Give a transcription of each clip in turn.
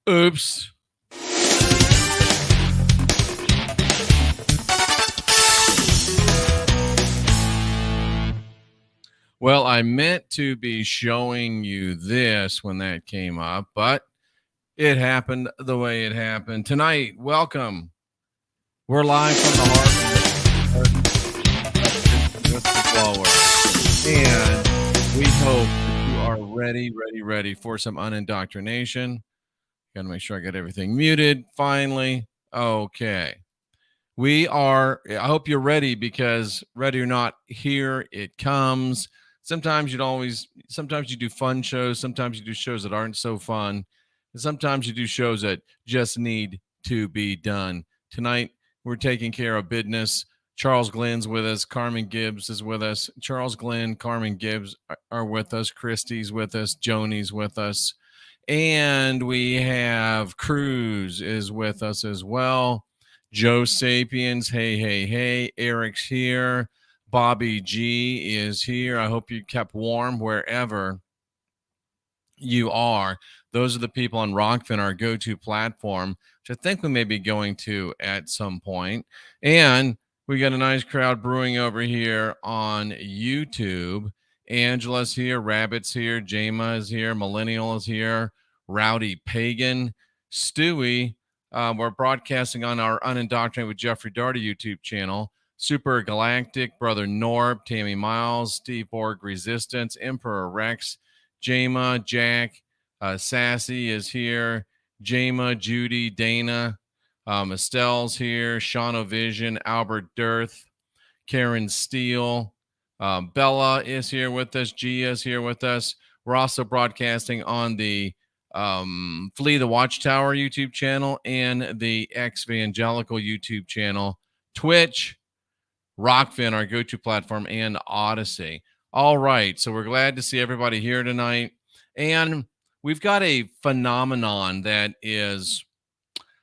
Oops. Well, I meant to be showing you this when that came up, but it happened the way it happened. Tonight, welcome. We're live from the heart with the blower. And we hope that you are ready for some unindoctrination. Got to make sure I got everything muted. Finally. Okay. I hope you're ready because ready or not, here it comes. Sometimes sometimes you do fun shows. Sometimes you do shows that aren't so fun. And sometimes you do shows that just need to be done. Tonight, we're taking care of business. Charles Glenn's with us. Carmen Gibbs is with us. Charles Glenn, Carmen Gibbs are with us. Christy's with us. Joni's with us. And we have Cruz is with us as well. Joe Sapiens, hey. Eric's here. Bobby G is here. I hope you kept warm wherever you are. Those are the people on Rockfin, our go-to platform, which I think we may be going to at some point. And we got a nice crowd brewing over here on YouTube. Angela's here, Rabbit's here, Jama is here, Millennial is here, Rowdy Pagan, Stewie. We're broadcasting on our Unindoctrinated with Jeffrey Darty YouTube channel. Super Galactic, Brother Norb, Tammy Miles, Steve Borg Resistance, Emperor Rex, Jama, Jack, Sassy is here, Jama, Judy, Dana, Estelle's here, Shauna Vision, Albert Dirth, Karen Steele, Bella is here with us, Gia is here with us. We're also broadcasting on the Flee the Watchtower YouTube channel and the Ex-Evangelical YouTube channel, Twitch, Rockfin, our go-to platform, and Odyssey. All right, so we're glad to see everybody here tonight. And we've got a phenomenon that is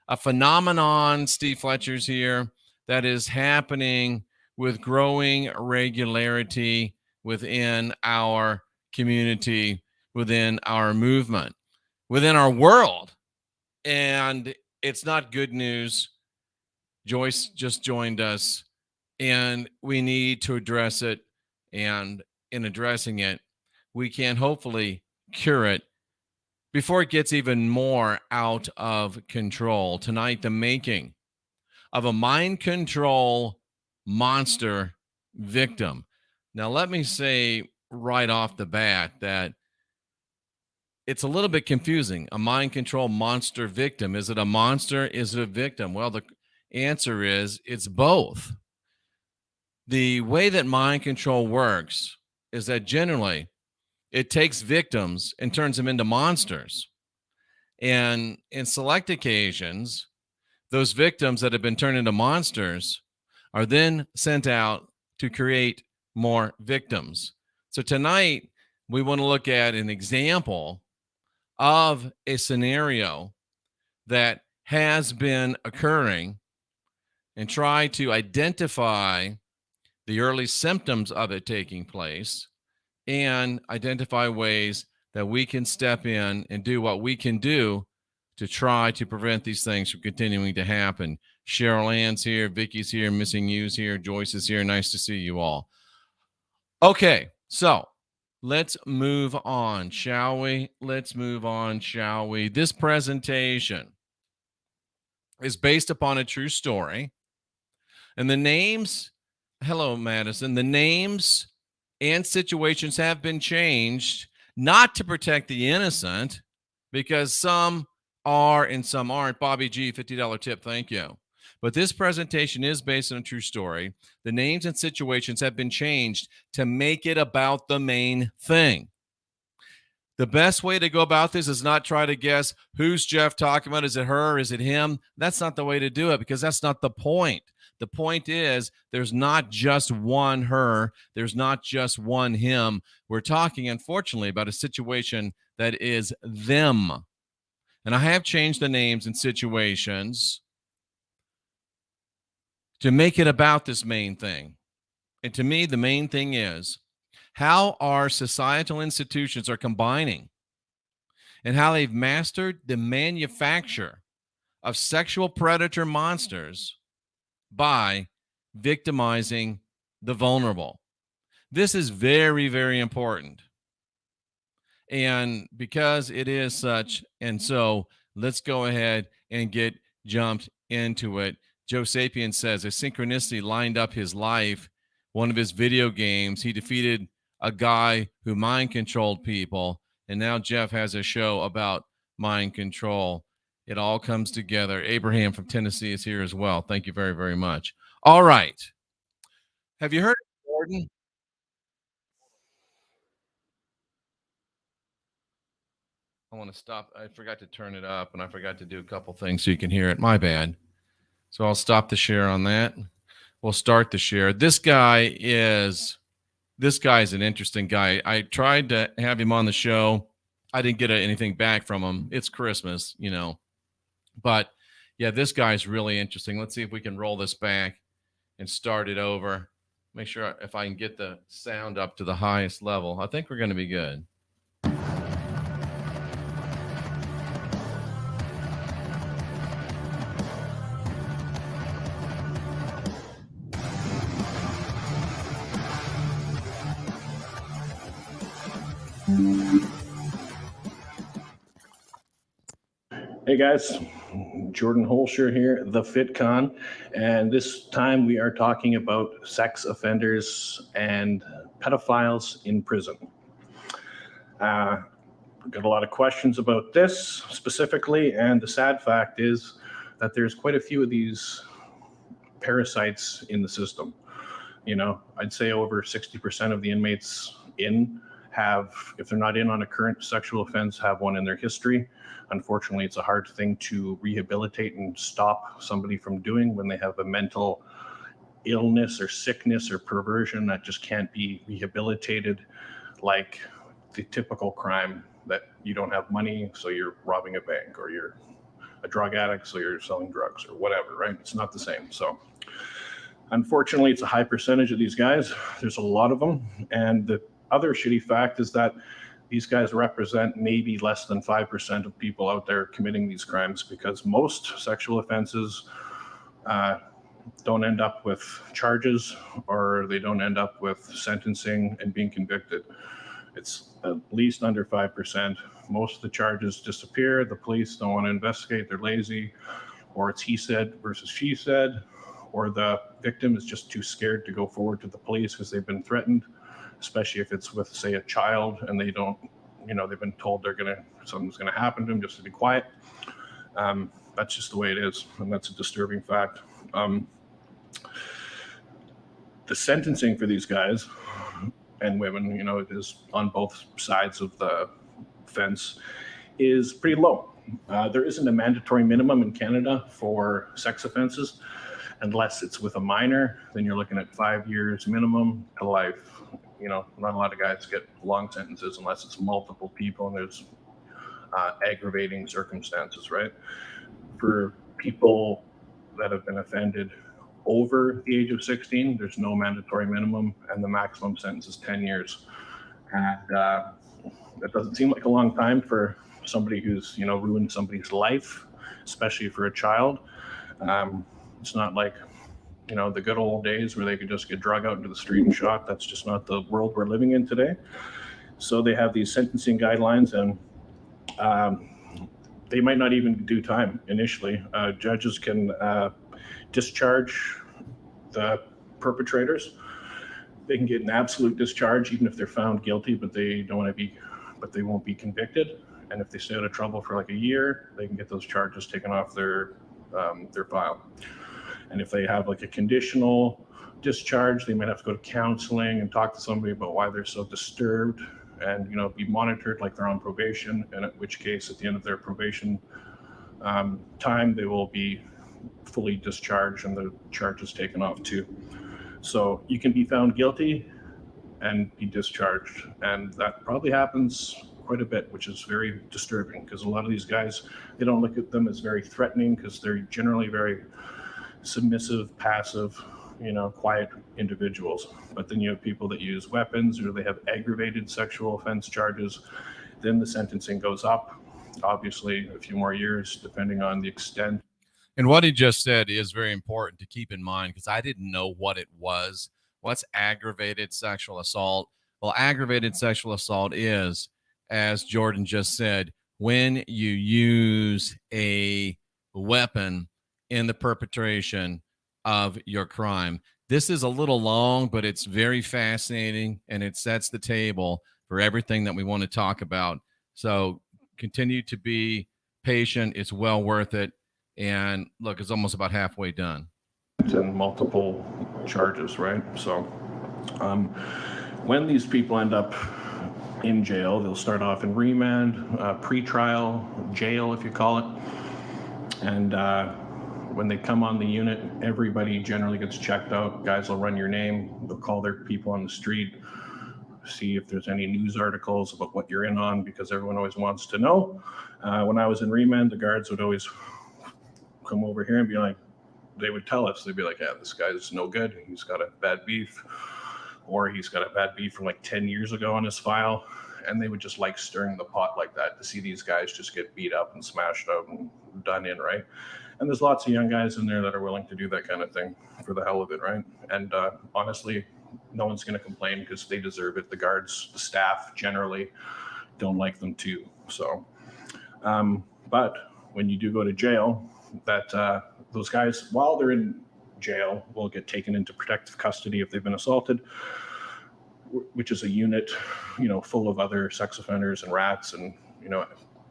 a phenomenon, Steve Fletcher's here, that is happening with growing regularity within our community, within our movement, within our world. And it's not good news. Joyce just joined us, and we need to address it. And in addressing it, we can hopefully cure it before it gets even more out of control. Tonight, the making of a mind control monster victim. Now, let me say right off the bat that it's a little bit confusing. A mind control monster victim. Is it a monster? Is it a victim? Well, the answer is it's both. The way that mind control works is that generally it takes victims and turns them into monsters. And in select occasions, those victims that have been turned into monsters are then sent out to create more victims. So tonight, we want to look at an example of a scenario that has been occurring and try to identify the early symptoms of it taking place and identify ways that we can step in and do what we can do to try to prevent these things from continuing to happen. Cheryl Ann's here, Vicky's here, Missing You's here, Joyce is here. Nice to see you all. Okay, so let's move on, shall we? This presentation is based upon a true story. And the names, hello, Madison, the names and situations have been changed, not to protect the innocent, because some are and some aren't. Bobby G, $50 tip, thank you. But this presentation is based on a true story. The names and situations have been changed to make it about the main thing. The best way to go about this is not try to guess who's Jeff talking about. Is it her? Is it him? That's not the way to do it, because that's not the point. The point is there's not just one her. There's not just one him. We're talking, unfortunately, about a situation that is them. And I have changed the names and situations to make it about this main thing. And to me, the main thing is how our societal institutions are combining and how they've mastered the manufacture of sexual predator monsters by victimizing the vulnerable. This is very, very important. And because it is such, and so let's go ahead and get jumped into it. Joe Sapien says a synchronicity lined up his life. One of his video games, he defeated a guy who mind controlled people. And now Jeff has a show about mind control. It all comes together. Abraham from Tennessee is here as well. Thank you very, very much. All right. Have you heard of Jordan? I want to stop. I forgot to turn it up and I forgot to do a couple things so you can hear it. My bad. So I'll stop the share on that. We'll start the share. This guy is an interesting guy. I tried to have him on the show. I didn't get anything back from him. It's Christmas, you know. But yeah, this guy's really interesting. Let's see if we can roll this back and start it over. Make sure if I can get the sound up to the highest level. I think we're going to be good. Hey guys, Jordan Holscher here, the FitCon, and this time we are talking about sex offenders and pedophiles in prison. Got a lot of questions about this specifically, and the sad fact is that there's quite a few of these parasites in the system. You know, I'd say over 60% of the inmates have, if they're not in on a current sexual offense, have one in their history. Unfortunately, it's a hard thing to rehabilitate and stop somebody from doing when they have a mental illness or sickness or perversion that just can't be rehabilitated, like the typical crime that you don't have money, so you're robbing a bank, or you're a drug addict, so you're selling drugs, or whatever, right? It's not the same. So unfortunately, it's a high percentage of these guys. There's a lot of them. And the other shitty fact is that these guys represent maybe less than 5% of people out there committing these crimes, because most sexual offenses don't end up with charges, or they don't end up with sentencing and being convicted. It's at least under 5%. Most of the charges disappear. The police don't want to investigate. They're lazy, or it's he said versus she said, or the victim is just too scared to go forward to the police because they've been threatened, especially if it's with, say, a child, and they don't, they've been told something's gonna happen to them, just to be quiet. That's just the way it is, and that's a disturbing fact. The sentencing for these guys and women, it is on both sides of the fence, is pretty low. There isn't a mandatory minimum in Canada for sex offenses. Unless it's with a minor, then you're looking at 5 years minimum to life. Not a lot of guys get long sentences unless it's multiple people and there's aggravating circumstances, right? For people that have been offended over the age of 16, there's no mandatory minimum, and the maximum sentence is 10 years. And that doesn't seem like a long time for somebody who's, ruined somebody's life, especially for a child. It's not like, the good old days where they could just get drug out into the street and shot. That's just not the world we're living in today. So they have these sentencing guidelines, and they might not even do time initially. Judges can discharge the perpetrators. They can get an absolute discharge even if they're found guilty, but they won't be convicted. And if they stay out of trouble for like a year, they can get those charges taken off their file. And if they have like a conditional discharge, they might have to go to counseling and talk to somebody about why they're so disturbed, and be monitored like they're on probation. And at which case, at the end of their probation time, they will be fully discharged and the charges taken off too. So you can be found guilty and be discharged, and that probably happens quite a bit, which is very disturbing, because a lot of these guys, they don't look at them as very threatening, because they're generally very submissive, passive, quiet individuals. But then you have people that use weapons, or they have aggravated sexual offense charges. Then the sentencing goes up, Obviously, a few more years, depending on the extent. And what he just said is very important to keep in mind because I didn't know what it was. What's aggravated sexual assault? Well, aggravated sexual assault is, as Jordan just said, when you use a weapon in the perpetration of your crime. This is a little long, but it's very fascinating and it sets the table for everything that we want to talk about. So continue to be patient. It's well worth it. And look, it's almost about halfway done. And multiple charges, right? So when these people end up in jail, they'll start off in remand, pre-trial jail, if you call it. And when they come on the unit, everybody generally gets checked out. Guys will run your name. They'll call their people on the street, see if there's any news articles about what you're in on, because everyone always wants to know. When I was in remand, the guards would always come over here and be like, they would tell us, they'd be like, yeah, this guy's no good. He's got a bad beef, or he's got a bad beef from like 10 years ago on his file. And they would just like stirring the pot like that to see these guys just get beat up and smashed out and done in, right? And there's lots of young guys in there that are willing to do that kind of thing for the hell of it, right? And honestly, no one's going to complain because they deserve it. The guards, the staff generally don't like them too. So, but when you do go to jail, that those guys, while they're in jail, will get taken into protective custody if they've been assaulted, which is a unit, full of other sex offenders and rats and,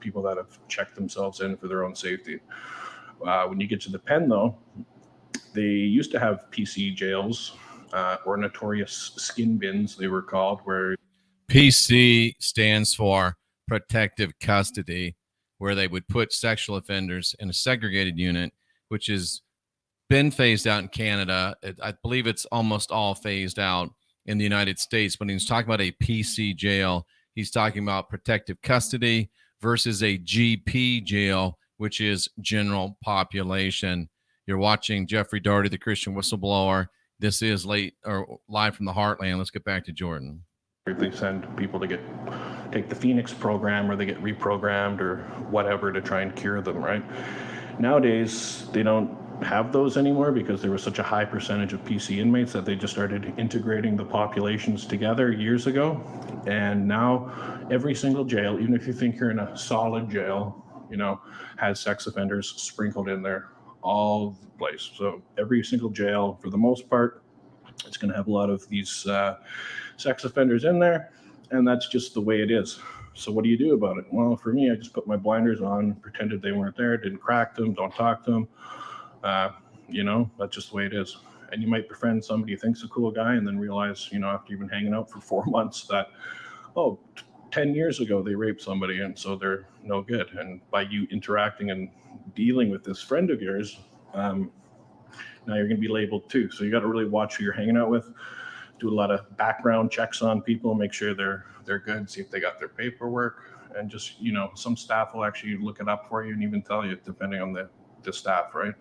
people that have checked themselves in for their own safety. When you get to the pen, though, they used to have PC jails or notorious skin bins, they were called, where PC stands for protective custody, where they would put sexual offenders in a segregated unit, which has been phased out in Canada. I believe it's almost all phased out in the United States. When he's talking about a PC jail, he's talking about protective custody versus a GP jail, which is general population. You're watching Jeffrey Daugherty, the Christian whistleblower. This is live from the Heartland. Let's get back to Jordan. They send people to take the Phoenix program, or they get reprogrammed or whatever to try and cure them, right? Nowadays, they don't have those anymore because there was such a high percentage of PC inmates that they just started integrating the populations together years ago. And now every single jail, even if you think you're in a solid jail, has sex offenders sprinkled in there all over the place. So every single jail, for the most part, it's going to have a lot of these sex offenders in there, and that's just the way it is. So what do you do about it? Well, for me, I just put my blinders on, pretended they weren't there, didn't crack them, don't talk to them. That's just the way it is. And you might befriend somebody you think's a cool guy and then realize, after you've been hanging out for 4 months that, 10 years ago they raped somebody and so they're no good. And by you interacting and dealing with this friend of yours, now you're going to be labeled too. So you got to really watch who you're hanging out with, do a lot of background checks on people, make sure they're good, see if they got their paperwork, and just, some staff will actually look it up for you and even tell you, depending on the staff, right?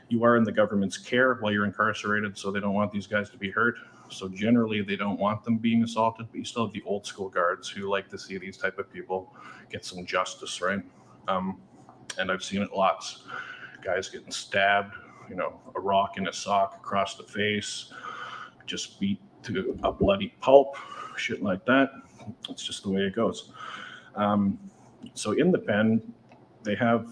You are in the government's care while you're incarcerated, so they don't want these guys to be hurt. So generally, they don't want them being assaulted, but you still have the old school guards who like to see these type of people get some justice, right? And I've seen it lots. Guys getting stabbed, a rock in a sock across the face, just beat to a bloody pulp, shit like that. It's just the way it goes. So in the pen, they have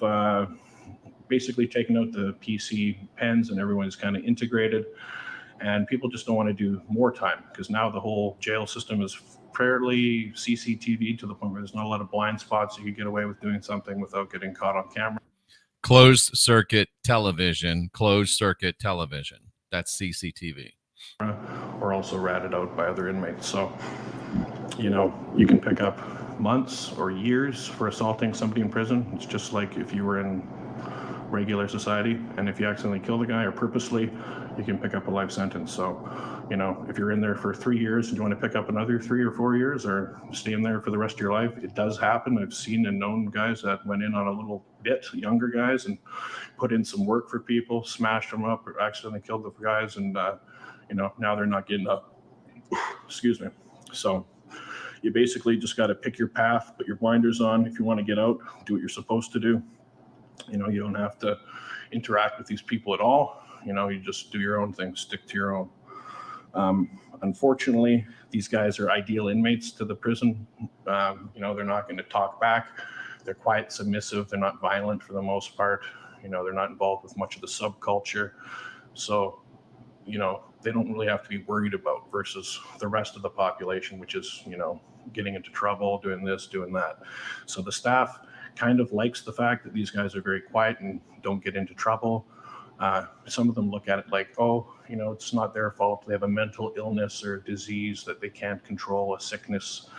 basically taken out the PC pens and everyone's kind of integrated, and people just don't want to do more time because now the whole jail system is fairly CCTV to the point where there's not a lot of blind spots. You can get away with doing something without getting caught on camera. Closed circuit television. That's CCTV. Or also ratted out by other inmates. So, you can pick up months or years for assaulting somebody in prison. It's just like if you were in regular society, and if you accidentally kill the guy or purposely, you can pick up a life sentence. So, if you're in there for 3 years and you want to pick up another 3 or 4 years or stay in there for the rest of your life, it does happen. I've seen and known guys that went in on a little bit, younger guys, and put in some work for people, smashed them up or accidentally killed the guys, and now they're not getting up. Excuse me. So You basically just got to pick your path, put your blinders on. If you want to get out, do what you're supposed to do. You know, you don't have to interact with these people at all. You know, you just do your own thing, stick to your own. Unfortunately, these guys are ideal inmates to the prison. You know, they're not going to talk back. They're quiet, submissive. They're not violent for the most part. You know, they're not involved with much of the subculture. So, you know, they don't really have to be worried about versus the rest of the population, which is, you know, getting into trouble, doing this, doing that. So the staff kind of likes the fact that these guys are very quiet and don't get into trouble. Some of them look at it like, oh, you know, it's not their fault. They have a mental illness or disease that they can't control, a sickness.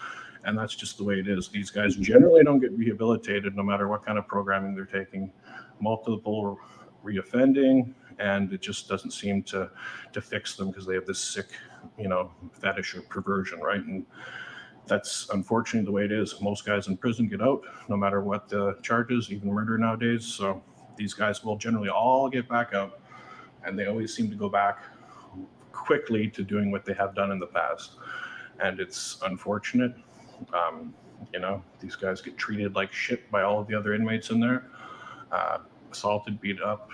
And that's just the way it is. These guys generally don't get rehabilitated no matter what kind of programming they're taking. Multiple reoffending, and it just doesn't seem to fix them because they have this sick, you know, fetish or perversion, right? And that's unfortunately the way it is. Most guys in prison get out no matter what the charges, even murder nowadays. So these guys will generally all get back out, and they always seem to go back quickly to doing what they have done in the past. And it's unfortunate. You know, these guys get treated like shit by all of the other inmates in there, assaulted, beat up,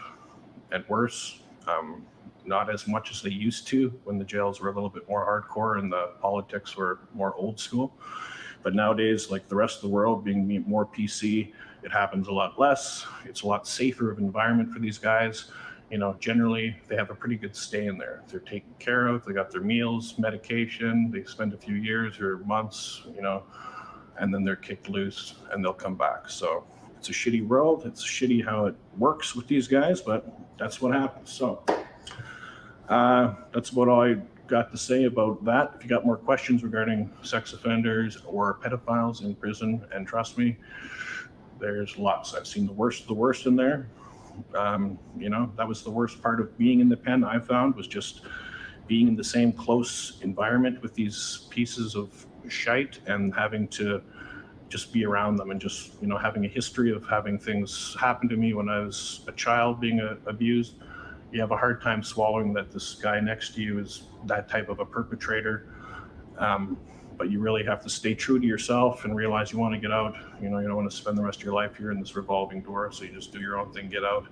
and worse. Not as much as they used to when the jails were a little bit more hardcore and the politics were more old school. But nowadays, like the rest of the world being more PC, it happens a lot less. It's a lot safer of environment for these guys. You know, generally they have a pretty good stay in there. They're taken care of, they got their meals, medication, they spend a few years or months, you know, and then they're kicked loose and they'll come back. So it's a shitty world. It's shitty how it works with these guys, but that's what happens. So that's about all I got to say about that. If you got more questions regarding sex offenders or pedophiles in prison, and trust me, there's lots. I've seen the worst in there. You know, that was the worst part of being in the pen, I found, was just being in the same close environment with these pieces of shite and having to just be around them, and just, you know, having a history of having things happen to me when I was a child being abused. You have a hard time swallowing that this guy next to you is that type of a perpetrator. But you really have to stay true to yourself and realize you want to get out. You know, you don't want to spend the rest of your life here in this revolving door. So you just do your own thing, get out,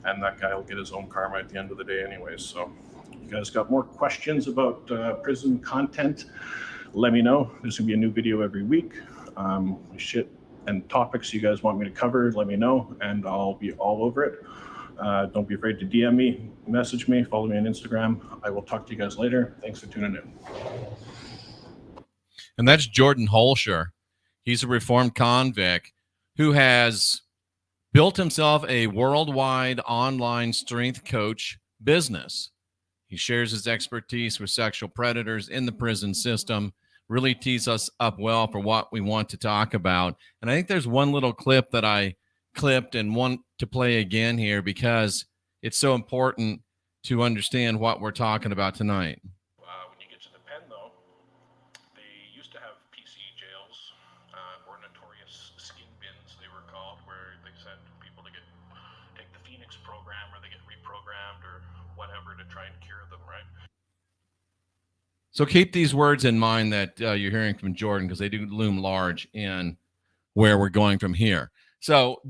and that guy will get his own karma at the end of the day anyways. So you guys got more questions about prison content, let me know. There's gonna be a new video every week. Shit and topics you guys want me to cover, let me know, and I'll be all over it. Don't be afraid to DM me, message me, follow me on Instagram. I will talk to you guys later. Thanks for tuning in. And that's Jordan Holscher. He's a reformed convict who has built himself a worldwide online strength coach business. He shares his expertise with sexual predators in the prison system, really tees us up well for what we want to talk about. And I think there's one little clip that I clipped and want to play again here because it's so important to understand what we're talking about tonight. When you get to the pen, though, they used to have PC jails, or notorious skin bins, they were called, where they sent people to take the Phoenix program, or they get reprogrammed or whatever to try and cure them, right? So keep these words in mind that you're hearing from Jordan, because they do loom large in where we're going from here. So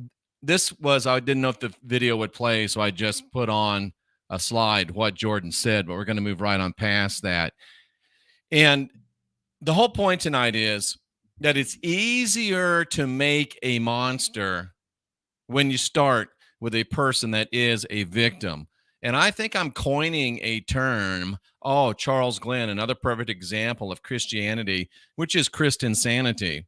this was, I didn't know if the video would play, so I just put on a slide what Jordan said, but we're going to move right on past that. And the whole point tonight is that it's easier to make a monster when you start with a person that is a victim. And I think I'm coining a term, Charles Glenn, another perfect example of Christianity, which is Christinsanity.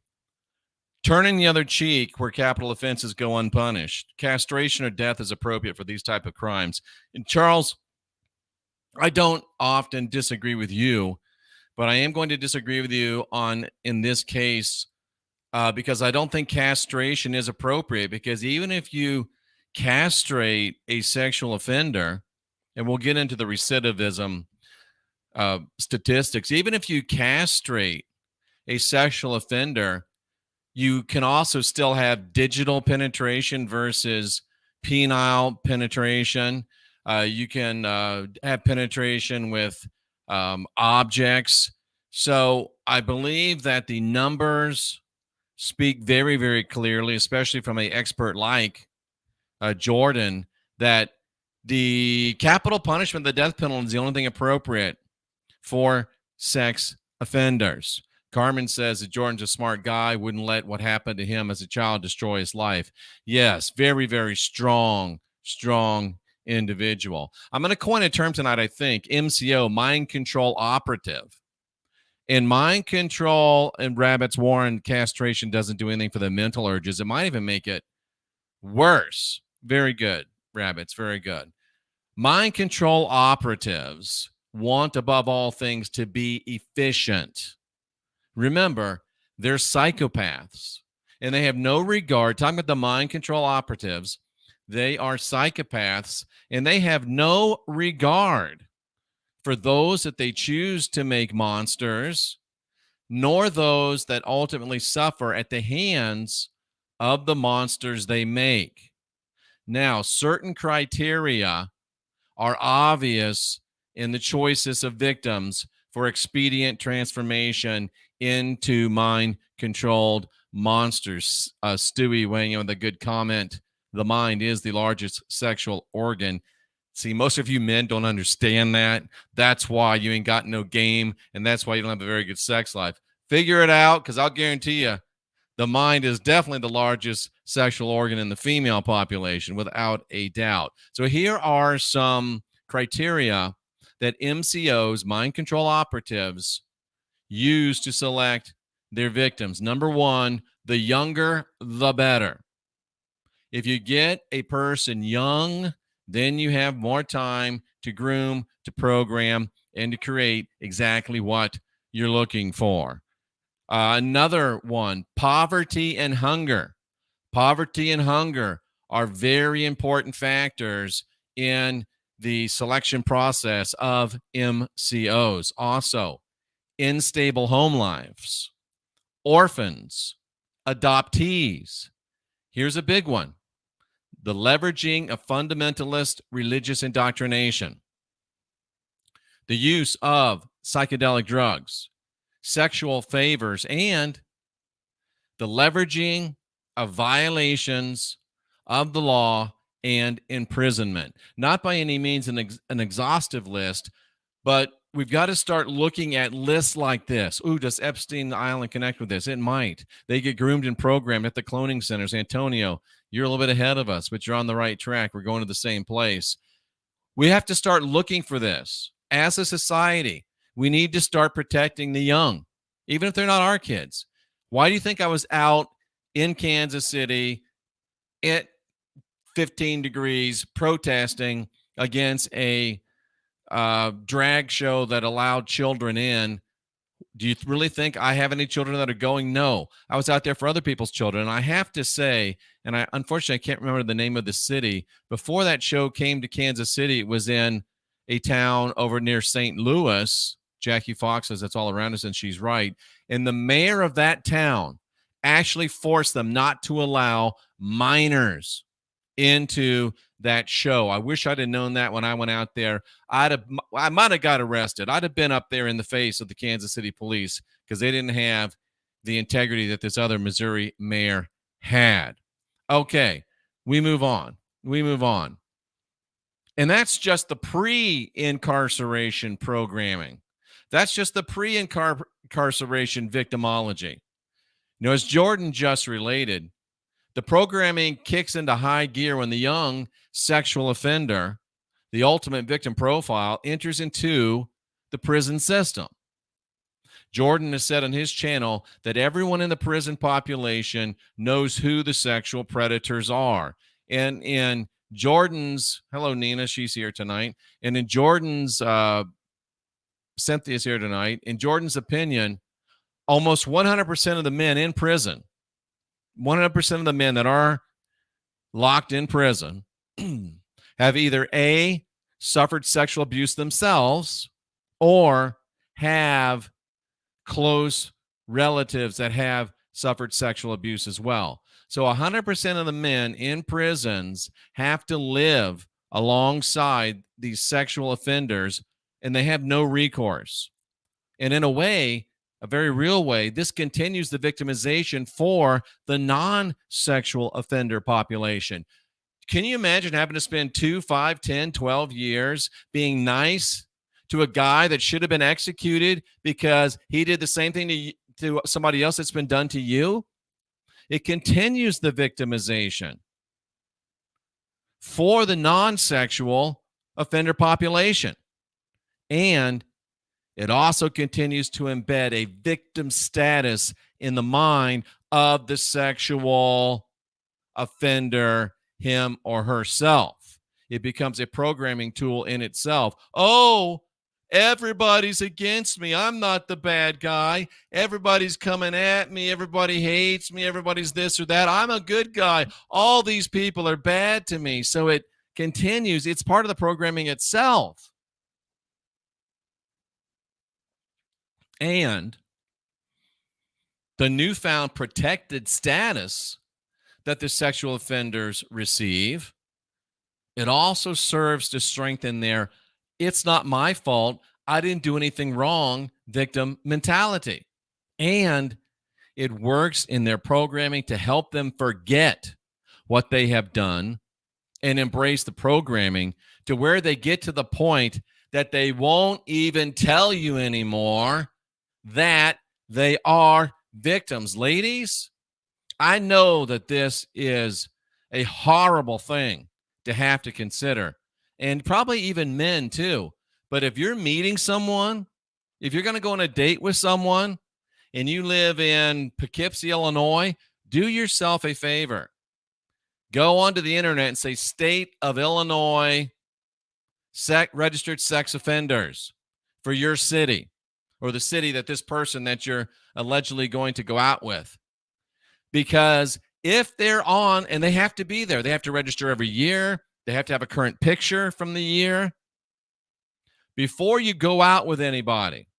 Turning the other cheek where capital offenses go unpunished. Castration or death is appropriate for these type of crimes. And Charles, I don't often disagree with you, but I am going to disagree with you in this case, because I don't think castration is appropriate, because even if you castrate a sexual offender, and we'll get into the recidivism statistics, even if you castrate a sexual offender, you can also still have digital penetration versus penile penetration. You can have penetration with objects. So I believe that the numbers speak very, very clearly, especially from an expert like Jordan, that the capital punishment, the death penalty, is the only thing appropriate for sex offenders. Carmen says that Jordan's a smart guy, wouldn't let what happened to him as a child destroy his life. Yes, very, very strong individual. I'm going to coin a term tonight, I think, MCO, mind control operative. And mind control and rabbits warren castration doesn't do anything for the mental urges. It might even make it worse. Very good, rabbits, very good. Mind control operatives want, above all things, to be efficient. Remember, they're psychopaths, and they have no regard. Talking about the mind control operatives, they are psychopaths, and they have no regard for those that they choose to make monsters, nor those that ultimately suffer at the hands of the monsters they make. Now, certain criteria are obvious in the choices of victims for expedient transformation into mind-controlled monsters. Stewie weighing in with a good comment. The mind is the largest sexual organ. See, most of you men don't understand that. That's why you ain't got no game, and that's why you don't have a very good sex life. Figure it out, because I'll guarantee you the mind is definitely the largest sexual organ in the female population, without a doubt. So here are some criteria that MCOs, mind control operatives, use to select their victims. Number one, the younger, the better. If you get a person young, then you have more time to groom, to program, and to create exactly what you're looking for. Another one, poverty and hunger. Poverty and hunger are very important factors in the selection process of MCOs. Also, unstable home lives, orphans, adoptees. Here's a big one: the leveraging of fundamentalist religious indoctrination, the use of psychedelic drugs, sexual favors, and the leveraging of violations of the law and imprisonment. Not by any means an exhaustive list, but we've got to start looking at lists like this. Ooh, does Epstein Island connect with this? It might. They get groomed and programmed at the cloning centers. Antonio, you're a little bit ahead of us, but you're on the right track. We're going to the same place. We have to start looking for this. As a society, we need to start protecting the young, even if they're not our kids. Why do you think I was out in Kansas City at 15 degrees protesting against a drag show that allowed children in? Do you really think I have any children that are going? No. I was out there for other people's children. And I have to say, and I unfortunately can't remember the name of the city. Before that show came to Kansas City, it was in a town over near St. Louis. Jackie Fox says that's all around us, and she's right. And the mayor of that town actually forced them not to allow minors into that show. I wish I'd have known that when I went out there. I might have got arrested. I'd have been up there in the face of the Kansas City police because they didn't have the integrity that this other Missouri mayor had. Okay, we move on. And that's just the pre-incarceration programming. That's just the pre-incarceration victimology. You know, as Jordan just related, the programming kicks into high gear when the young sexual offender, the ultimate victim profile, enters into the prison system. Jordan has said on his channel that everyone in the prison population knows who the sexual predators are. And in Jordan's, hello, Nina, she's here tonight. And in Jordan's, Cynthia's here tonight. In Jordan's opinion, almost 100% of the men in prison, 100% of the men that are locked in prison have either A, suffered sexual abuse themselves, or have close relatives that have suffered sexual abuse as well. So 100% of the men in prisons have to live alongside these sexual offenders, and they have no recourse. And in a way, a very real way, this continues the victimization for the non-sexual offender population. Can you imagine having to spend 2, 5, 10, 12 years being nice to a guy that should have been executed because he did the same thing to somebody else that's been done to you? It continues the victimization for the non-sexual offender population. And it also continues to embed a victim status in the mind of the sexual offender, him or herself. It becomes a programming tool in itself. Oh, everybody's against me. I'm not the bad guy. Everybody's coming at me. Everybody hates me. Everybody's this or that. I'm a good guy. All these people are bad to me. So it continues. It's part of the programming itself. And the newfound protected status that the sexual offenders receive, it also serves to strengthen their "it's not my fault, I didn't do anything wrong" victim mentality. And it works in their programming to help them forget what they have done and embrace the programming to where they get to the point that they won't even tell you anymore that they are victims. Ladies, I know that this is a horrible thing to have to consider, and probably even men too. But if you're meeting someone, if you're going to go on a date with someone and you live in Poughkeepsie, Illinois, do yourself a favor. Go onto the internet and say State of Illinois registered sex offenders for your city or the city that this person that you're allegedly going to go out with. Because if they're on, and they have to be there, they have to register every year, they have to have a current picture from the year. Before you go out with anybody,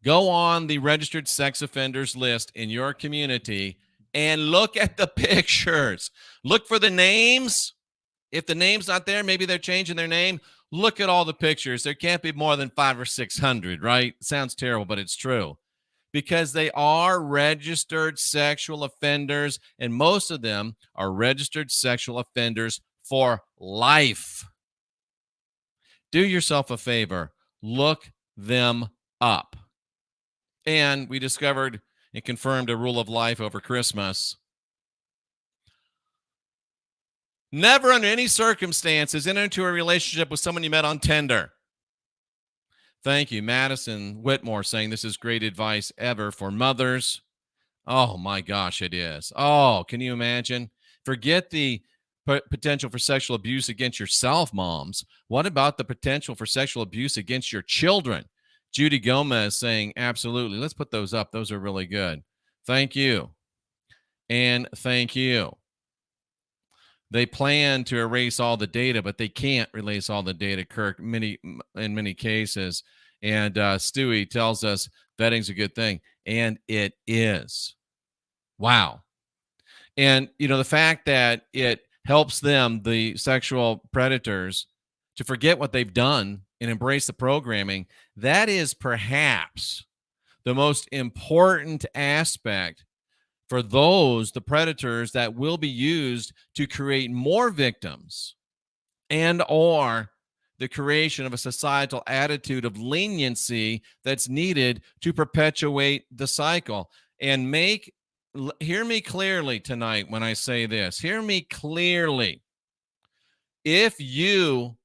go on the registered sex offenders list in your community and look at the pictures. Look for the names. If the name's not there, maybe they're changing their name. Look at all the pictures. There can't be more than 500 or 600, right? Sounds terrible, but it's true. Because they are registered sexual offenders, and most of them are registered sexual offenders for life. Do yourself a favor. Look them up. And we discovered and confirmed a rule of life over Christmas. Never under any circumstances enter into a relationship with someone you met on Tinder. Thank you, Madison Whitmore, saying this is great advice ever for mothers. Oh, my gosh, it is. Oh, can you imagine? Forget the potential for sexual abuse against yourself, moms. What about the potential for sexual abuse against your children? Judy Gomez saying, absolutely. Let's put those up. Those are really good. Thank you. And thank you. They plan to erase all the data, but they can't erase all the data, Kirk, in many cases. And Stewie tells us vetting's a good thing. And it is. Wow. And, the fact that it helps them, the sexual predators, to forget what they've done and embrace the programming, that is perhaps the most important aspect for the predators that will be used to create more victims and or the creation of a societal attitude of leniency that's needed to perpetuate the cycle. And hear me clearly tonight when I say this. Hear me clearly. If you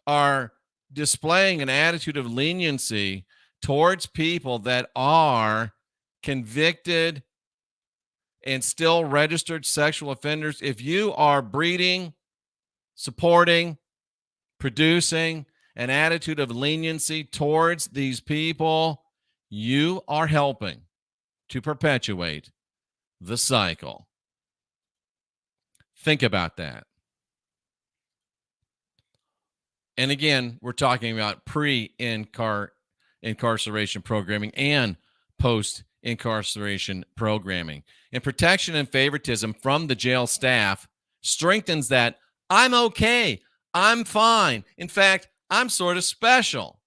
are displaying an attitude of leniency towards people that are convicted and still registered sexual offenders, if you are breeding, supporting, producing an attitude of leniency towards these people, you are helping to perpetuate the cycle. Think about that. And again, we're talking about pre-incarceration programming and post-incarceration programming. And protection and favoritism from the jail staff strengthens that I'm okay, I'm fine. In fact, I'm sort of special.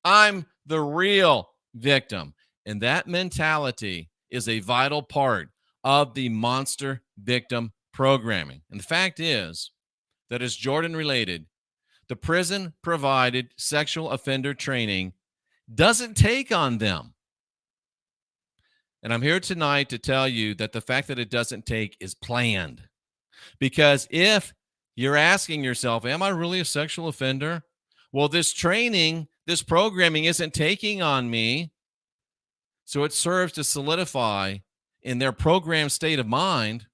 I'm the real victim. And that mentality is a vital part of the monster victim programming. And the fact is that, as Jordan related, the prison provided sexual offender training doesn't take on them. And I'm here tonight to tell you that the fact that it doesn't take is planned. Because if you're asking yourself, am I really a sexual offender? Well, this training, this programming isn't taking on me. So it serves to solidify in their programmed state of mind,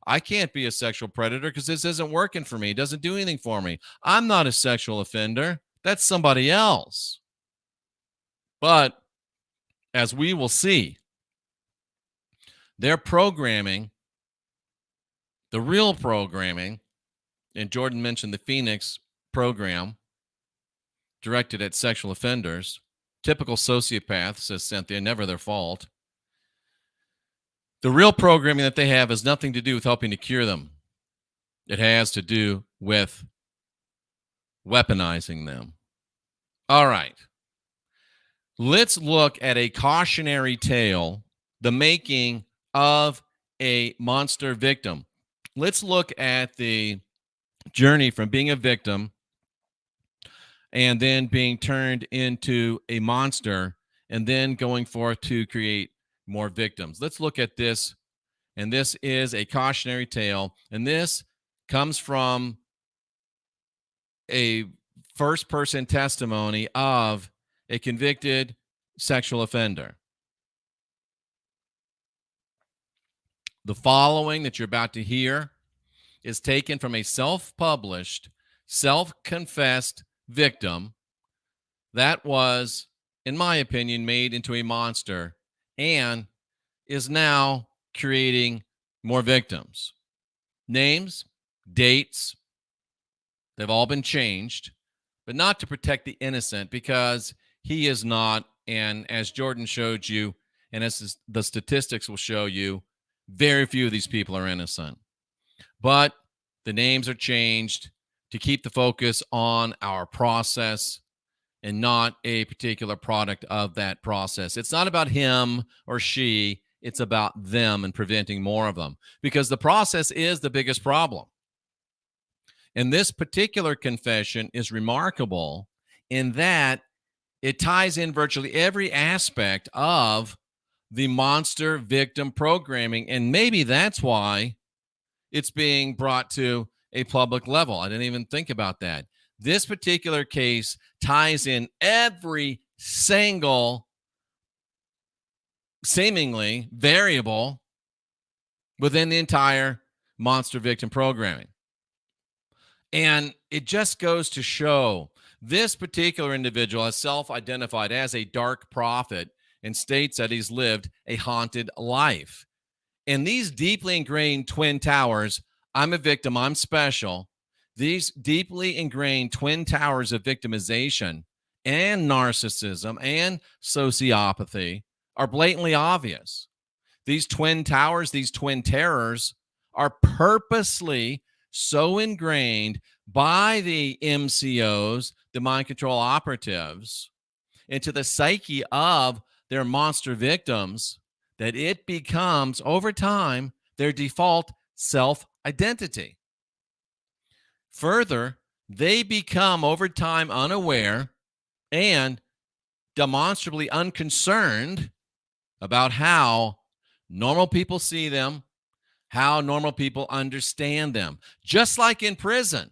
I can't be a sexual predator because this isn't working for me. It doesn't do anything for me. I'm not a sexual offender. That's somebody else. But as we will see, their programming, the real programming, and Jordan mentioned the Phoenix program directed at sexual offenders, typical sociopaths, says Cynthia, never their fault. The real programming that they have has nothing to do with helping to cure them. It has to do with weaponizing them. All right. Let's look at a cautionary tale, the making of a monster victim. Let's look at the journey from being a victim and then being turned into a monster and then going forth to create more victims. Let's look at this. And this is a cautionary tale. And this comes from a first-person testimony of a convicted sexual offender. The following that you're about to hear is taken from a self-published, self-confessed victim that was, in my opinion, made into a monster and is now creating more victims. Names, dates, they've all been changed, but not to protect the innocent, because he is not. And as Jordan showed you, and as the statistics will show you, very few of these people are innocent. But the names are changed to keep the focus on our process and not a particular product of that process. It's not about him or she. It's about them and preventing more of them, because the process is the biggest problem. And this particular confession is remarkable in that it ties in virtually every aspect of the monster victim programming. And maybe that's why it's being brought to a public level. I didn't even think about that. This particular case ties in every single seemingly variable within the entire monster victim programming. And it just goes to show this particular individual has self-identified as a dark prophet and states that he's lived a haunted life. And these deeply ingrained twin towers, I'm a victim, I'm special, these deeply ingrained twin towers of victimization and narcissism and sociopathy are blatantly obvious. These twin towers, these twin terrors are purposely so ingrained by the MCOs, the mind control operatives, into the psyche of their monster victims that it becomes, over time, their default self-identity. Further, they become, over time, unaware and demonstrably unconcerned about how normal people see them, how normal people understand them. Just like in prison,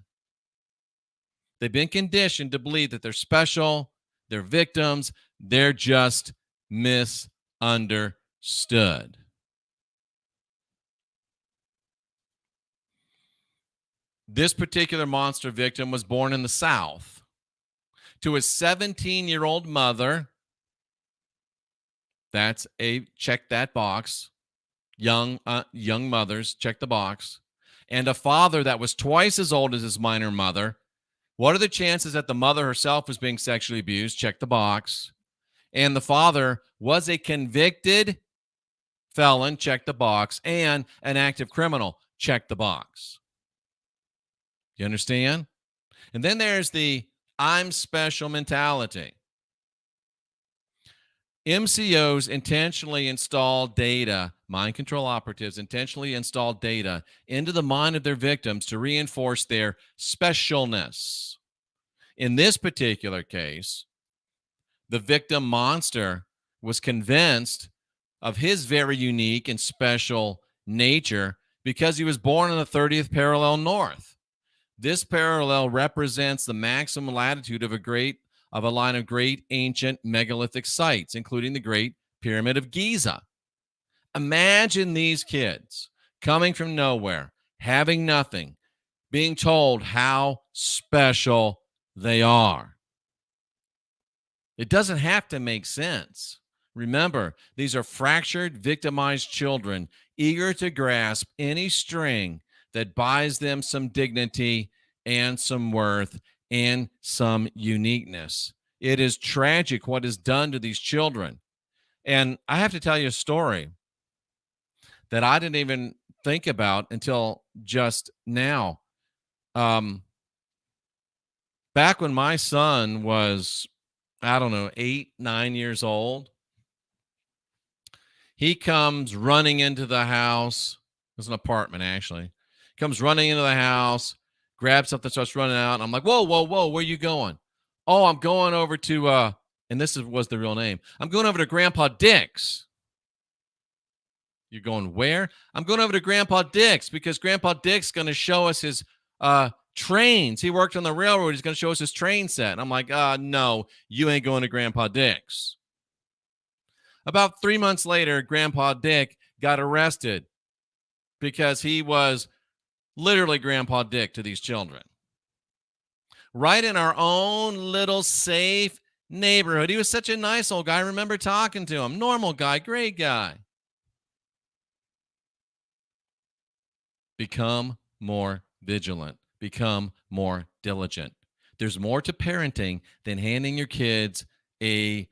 they've been conditioned to believe that they're special, they're victims, they're just misunderstood. This particular monster victim was born in the South to a 17-year-old mother. That's a check that box. Young mothers, check the box. And a father that was twice as old as his minor mother. What are the chances that the mother herself was being sexually abused? Check the box. And the father was a convicted felon, check the box, and an active criminal, check the box. You understand? And then there's the I'm special mentality. MCOs intentionally install data, mind control operatives intentionally install data into the mind of their victims to reinforce their specialness. In this particular case, the victim monster was convinced of his very unique and special nature because he was born in the 30th parallel north. This parallel represents the maximum latitude of a line of great ancient megalithic sites, including the Great Pyramid of Giza. Imagine these kids coming from nowhere, having nothing, being told how special they are. It doesn't have to make sense. Remember, these are fractured, victimized children eager to grasp any string that buys them some dignity and some worth and some uniqueness. It is tragic what is done to these children. And I have to tell you a story that I didn't even think about until just now. Back when my son was, 8, 9 years old, he comes running into the house. It was an apartment, actually. Comes running into the house, grabs something, starts running out. And I'm like, whoa, whoa, whoa, where are you going? Oh, I'm going over to, and was the real name. I'm going over to Grandpa Dick's. You're going where? I'm going over to Grandpa Dick's because Grandpa Dick's going to show us his trains. He worked on the railroad. He's going to show us his train set. And I'm like, no, you ain't going to Grandpa Dick's. About 3 months later, Grandpa Dick got arrested because he was literally Grandpa Dick to these children. Right in our own little safe neighborhood. He was such a nice old guy. I remember talking to him. Normal guy, great guy. Become more vigilant. Become more diligent. There's more to parenting than handing your kids a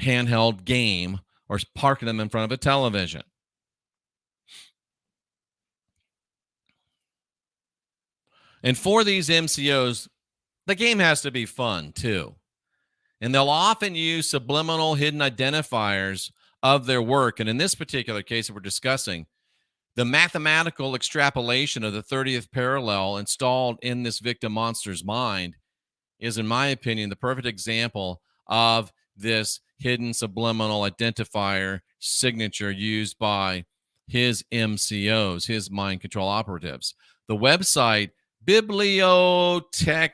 handheld game or parking them in front of a television. And for these MCOs, the game has to be fun too. And they'll often use subliminal hidden identifiers of their work. And in this particular case that we're discussing, the mathematical extrapolation of the 30th parallel installed in this victim monster's mind is, in my opinion, the perfect example of this hidden subliminal identifier signature used by his MCOs, his mind control operatives. The website Bibliotech,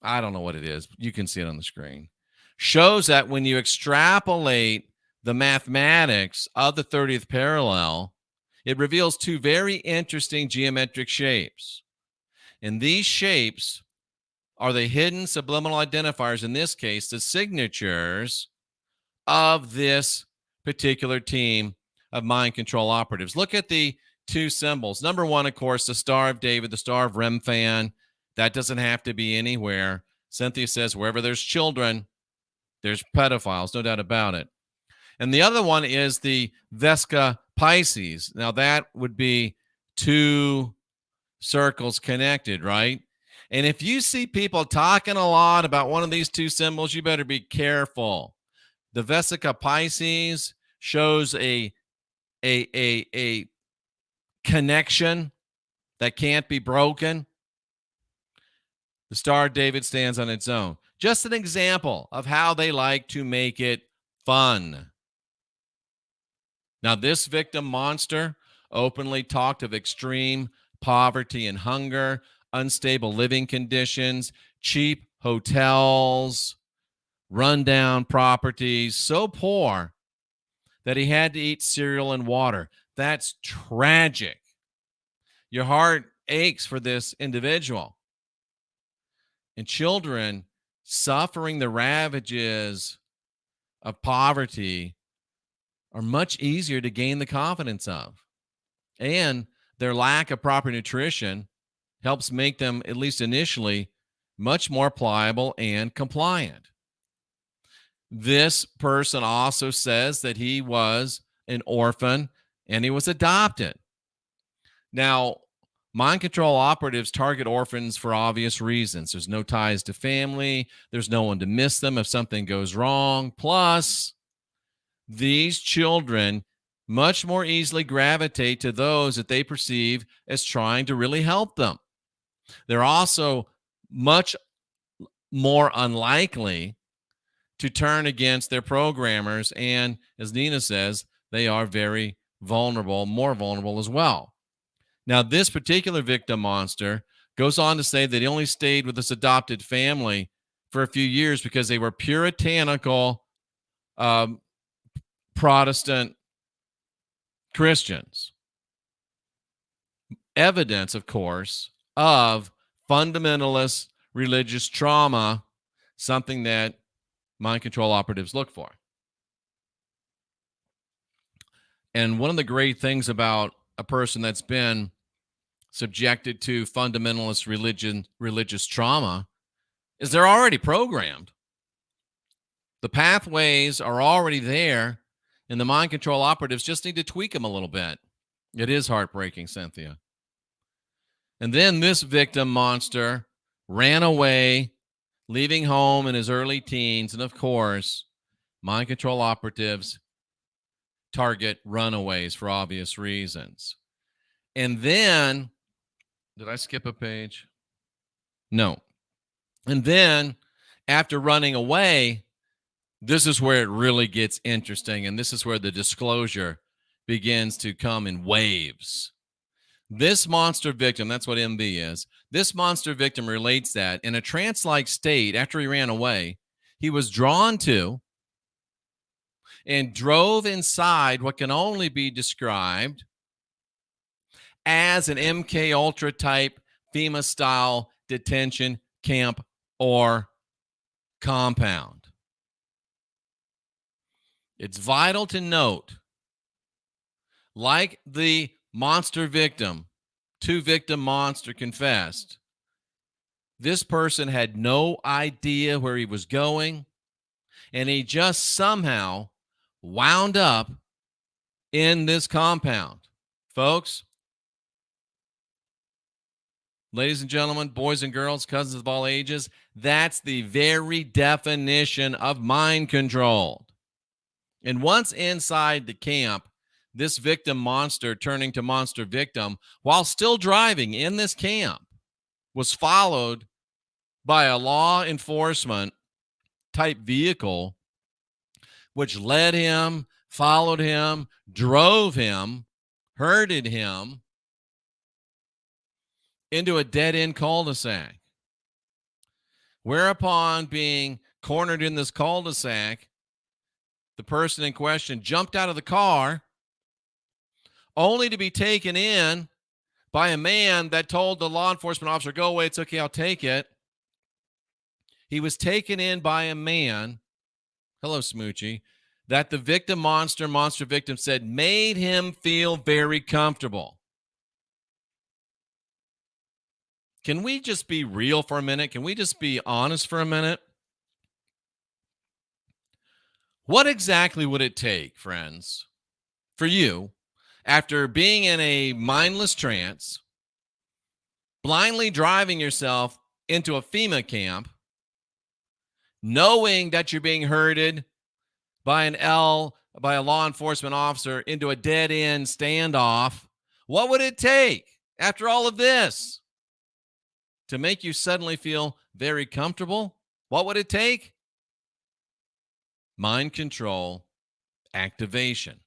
I don't know what it is. You can see it on the screen. Shows that when you extrapolate the mathematics of the 30th parallel, it reveals two very interesting geometric shapes. And these shapes are the hidden subliminal identifiers, in this case, the signatures of this particular team of mind control operatives. Look at the two symbols. Number one, of course, the Star of David, the Star of Remphan. That doesn't have to be anywhere. Cynthia says wherever there's children, there's pedophiles, no doubt about it. And the other one is the Vesica Piscis. Now, that would be two circles connected, right? And if you see people talking a lot about one of these two symbols, you better be careful. The Vesica Piscis shows a connection that can't be broken. The Star of David stands on its own. Just an example of how they like to make it fun. Now, this victim monster openly talked of extreme poverty and hunger, unstable living conditions, cheap hotels, rundown properties, so poor that he had to eat cereal and water. That's tragic. Your heart aches for this individual. And children suffering the ravages of poverty are much easier to gain the confidence of. And their lack of proper nutrition helps make them, at least initially, much more pliable and compliant. This person also says that he was an orphan and he was adopted. Now, Mind control operatives target orphans for obvious reasons. There's no ties to family. There's no one to miss them if something goes wrong. Plus, these children much more easily gravitate to those that they perceive as trying to really help them. They're also much more unlikely to turn against their programmers. And as Nina says, they are very vulnerable, more vulnerable as well. Now, this particular victim monster goes on to say that he only stayed with this adopted family for a few years because they were puritanical Protestant Christians. Evidence, of course, of fundamentalist religious trauma, something that mind control operatives look for. And one of the great things about a person that's been subjected to fundamentalist religious trauma is they're already programmed. The pathways are already there, and the mind control operatives just need to tweak them a little bit. It is heartbreaking, Cynthia. And then this victim monster ran away, leaving home in his early teens. And of course, mind control operatives target runaways for obvious reasons. And then, did I skip a page? No. And then, after running away, this is where it really gets interesting. And this is where the disclosure begins to come in waves. This monster victim, that's what MB is. This monster victim relates that in a trance-like state, after he ran away, he was drawn to and drove inside what can only be described as an MK Ultra type FEMA style detention camp or compound. It's vital to note, like the monster victim, two victim monster confessed, this person had no idea where he was going, and he just somehow wound up in this compound. Folks, ladies and gentlemen, boys and girls, cousins of all ages, that's the very definition of mind control. And once inside the camp, this victim monster turning to monster victim while still driving in this camp was followed by a law enforcement type vehicle, which led him, followed him, drove him, herded him into a dead-end cul-de-sac. Whereupon, being cornered in this cul-de-sac, the person in question jumped out of the car, only to be taken in by a man that told the law enforcement officer, "Go away, it's okay, I'll take it." He was taken in by a man, hello, Smoochie, that the victim monster victim said made him feel very comfortable. Can we just be real for a minute? Can we just be honest for a minute? What exactly would it take, friends, for you, after being in a mindless trance, blindly driving yourself into a FEMA camp, knowing that you're being herded by a law enforcement officer into a dead-end standoff? What would it take after all of this to make you suddenly feel very comfortable? What would it take? Mind control activation.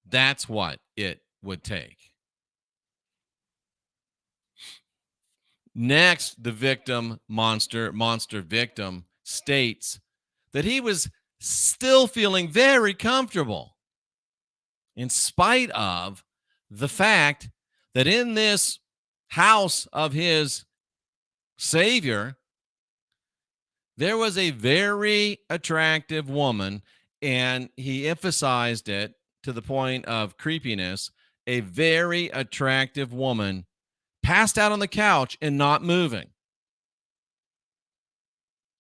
That's what it would take. Next, the victim monster victim states that he was still feeling very comfortable in spite of the fact that in this house of his savior, there was a very attractive woman, and he emphasized it to the point of creepiness, a very attractive woman passed out on the couch and not moving.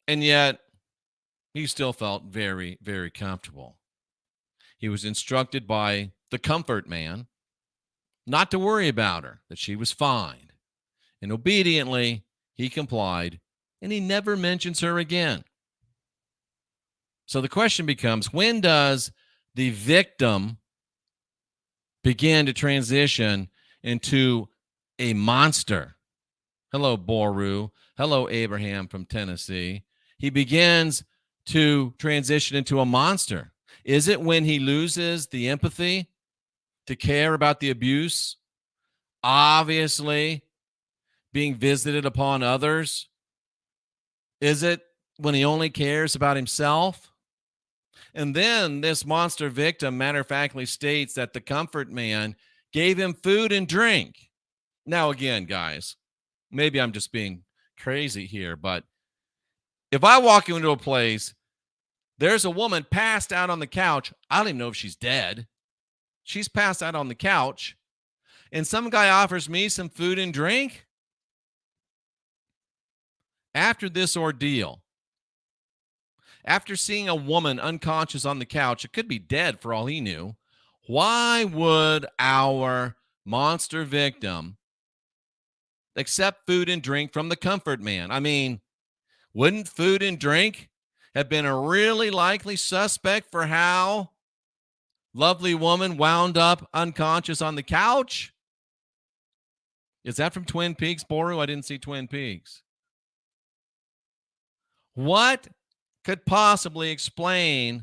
And yet, he still felt very, very comfortable. He was instructed by the comfort man not to worry about her, that she was fine. And obediently, he complied, and he never mentions her again. So the question becomes, when does the victim begin to transition into a monster? Hello, Boru. Hello, Abraham from Tennessee. He begins to transition into a monster. Is it when he loses the empathy to care about the abuse? Obviously, being visited upon others? Is it when he only cares about himself? And then this monster victim matter of factly states that the comfort man gave him food and drink. Now, again, guys, maybe I'm just being crazy here, but if I walk into a place, there's a woman passed out on the couch. I don't even know if she's dead. She's passed out on the couch, and some guy offers me some food and drink. After this ordeal, after seeing a woman unconscious on the couch, it could be dead for all he knew, why would our monster victim accept food and drink from the comfort man? I mean, wouldn't food and drink have been a really likely suspect for how lovely woman wound up unconscious on the couch? Is that from Twin Peaks, Boru? I didn't see Twin Peaks. What could possibly explain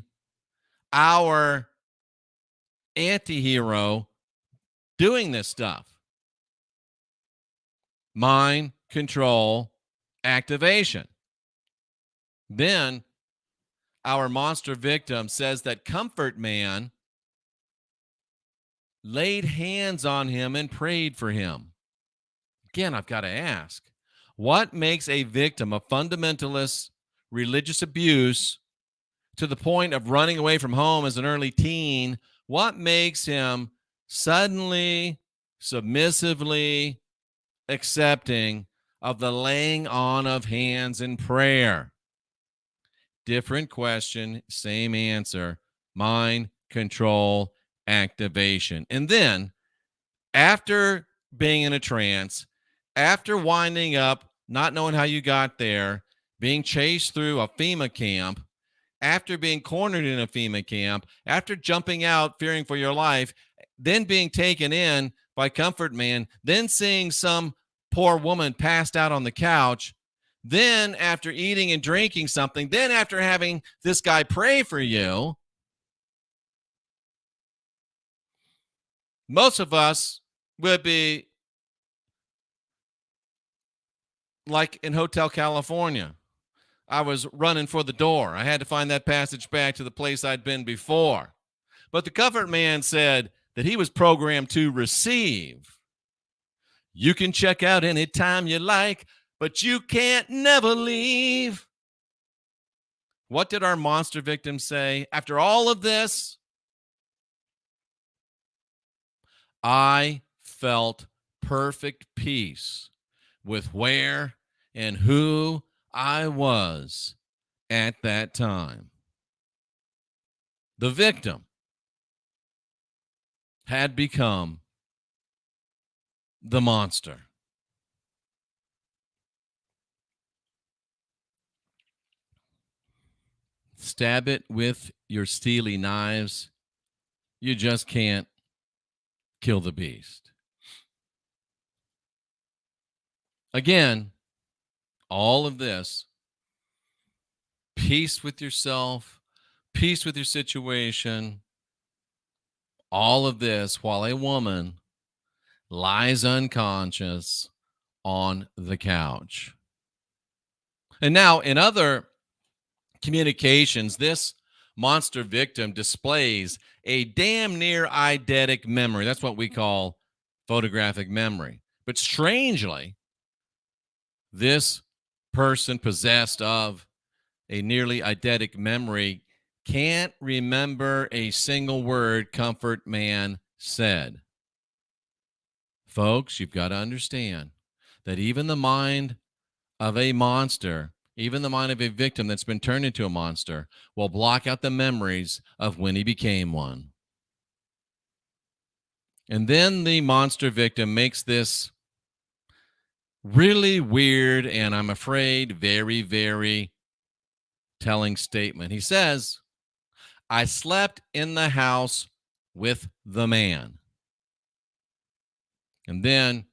our anti-hero doing this stuff? Mind control activation. Then our monster victim says that comfort man laid hands on him and prayed for him. Again, I've got to ask, what makes a victim of fundamentalist religious abuse to the point of running away from home as an early teen? What makes him suddenly, submissively accepting of the laying on of hands in prayer? Different question, same answer. Mind control activation. And then, after being in a trance, after winding up, not knowing how you got there, being chased through a FEMA camp, after being cornered in a FEMA camp, after jumping out fearing for your life, then being taken in by comfort man, then seeing some poor woman passed out on the couch, then after eating and drinking something, then after having this guy pray for you, most of us would be like in Hotel California. I was running for the door. I had to find that passage back to the place I'd been before. But the comfort man said that he was programmed to receive. You can check out anytime you like, but you can't never leave. What did our monster victim say? After all of this, I felt perfect peace with where and who I was at that time. The victim had become the monster. Stab it with your steely knives. You just can't kill the beast. Again, all of this, peace with yourself, peace with your situation, all of this while a woman lies unconscious on the couch. And now, in other communications, this monster victim displays a damn near eidetic memory. That's what we call photographic memory. But strangely, this person possessed of a nearly eidetic memory can't remember a single word comfort man said. Folks, you've got to understand that even the mind of a monster, even the mind of a victim that's been turned into a monster, will block out the memories of when he became one. And then the monster victim makes this really weird, and I'm afraid very, very telling statement. He says, I slept in the house with the man. And then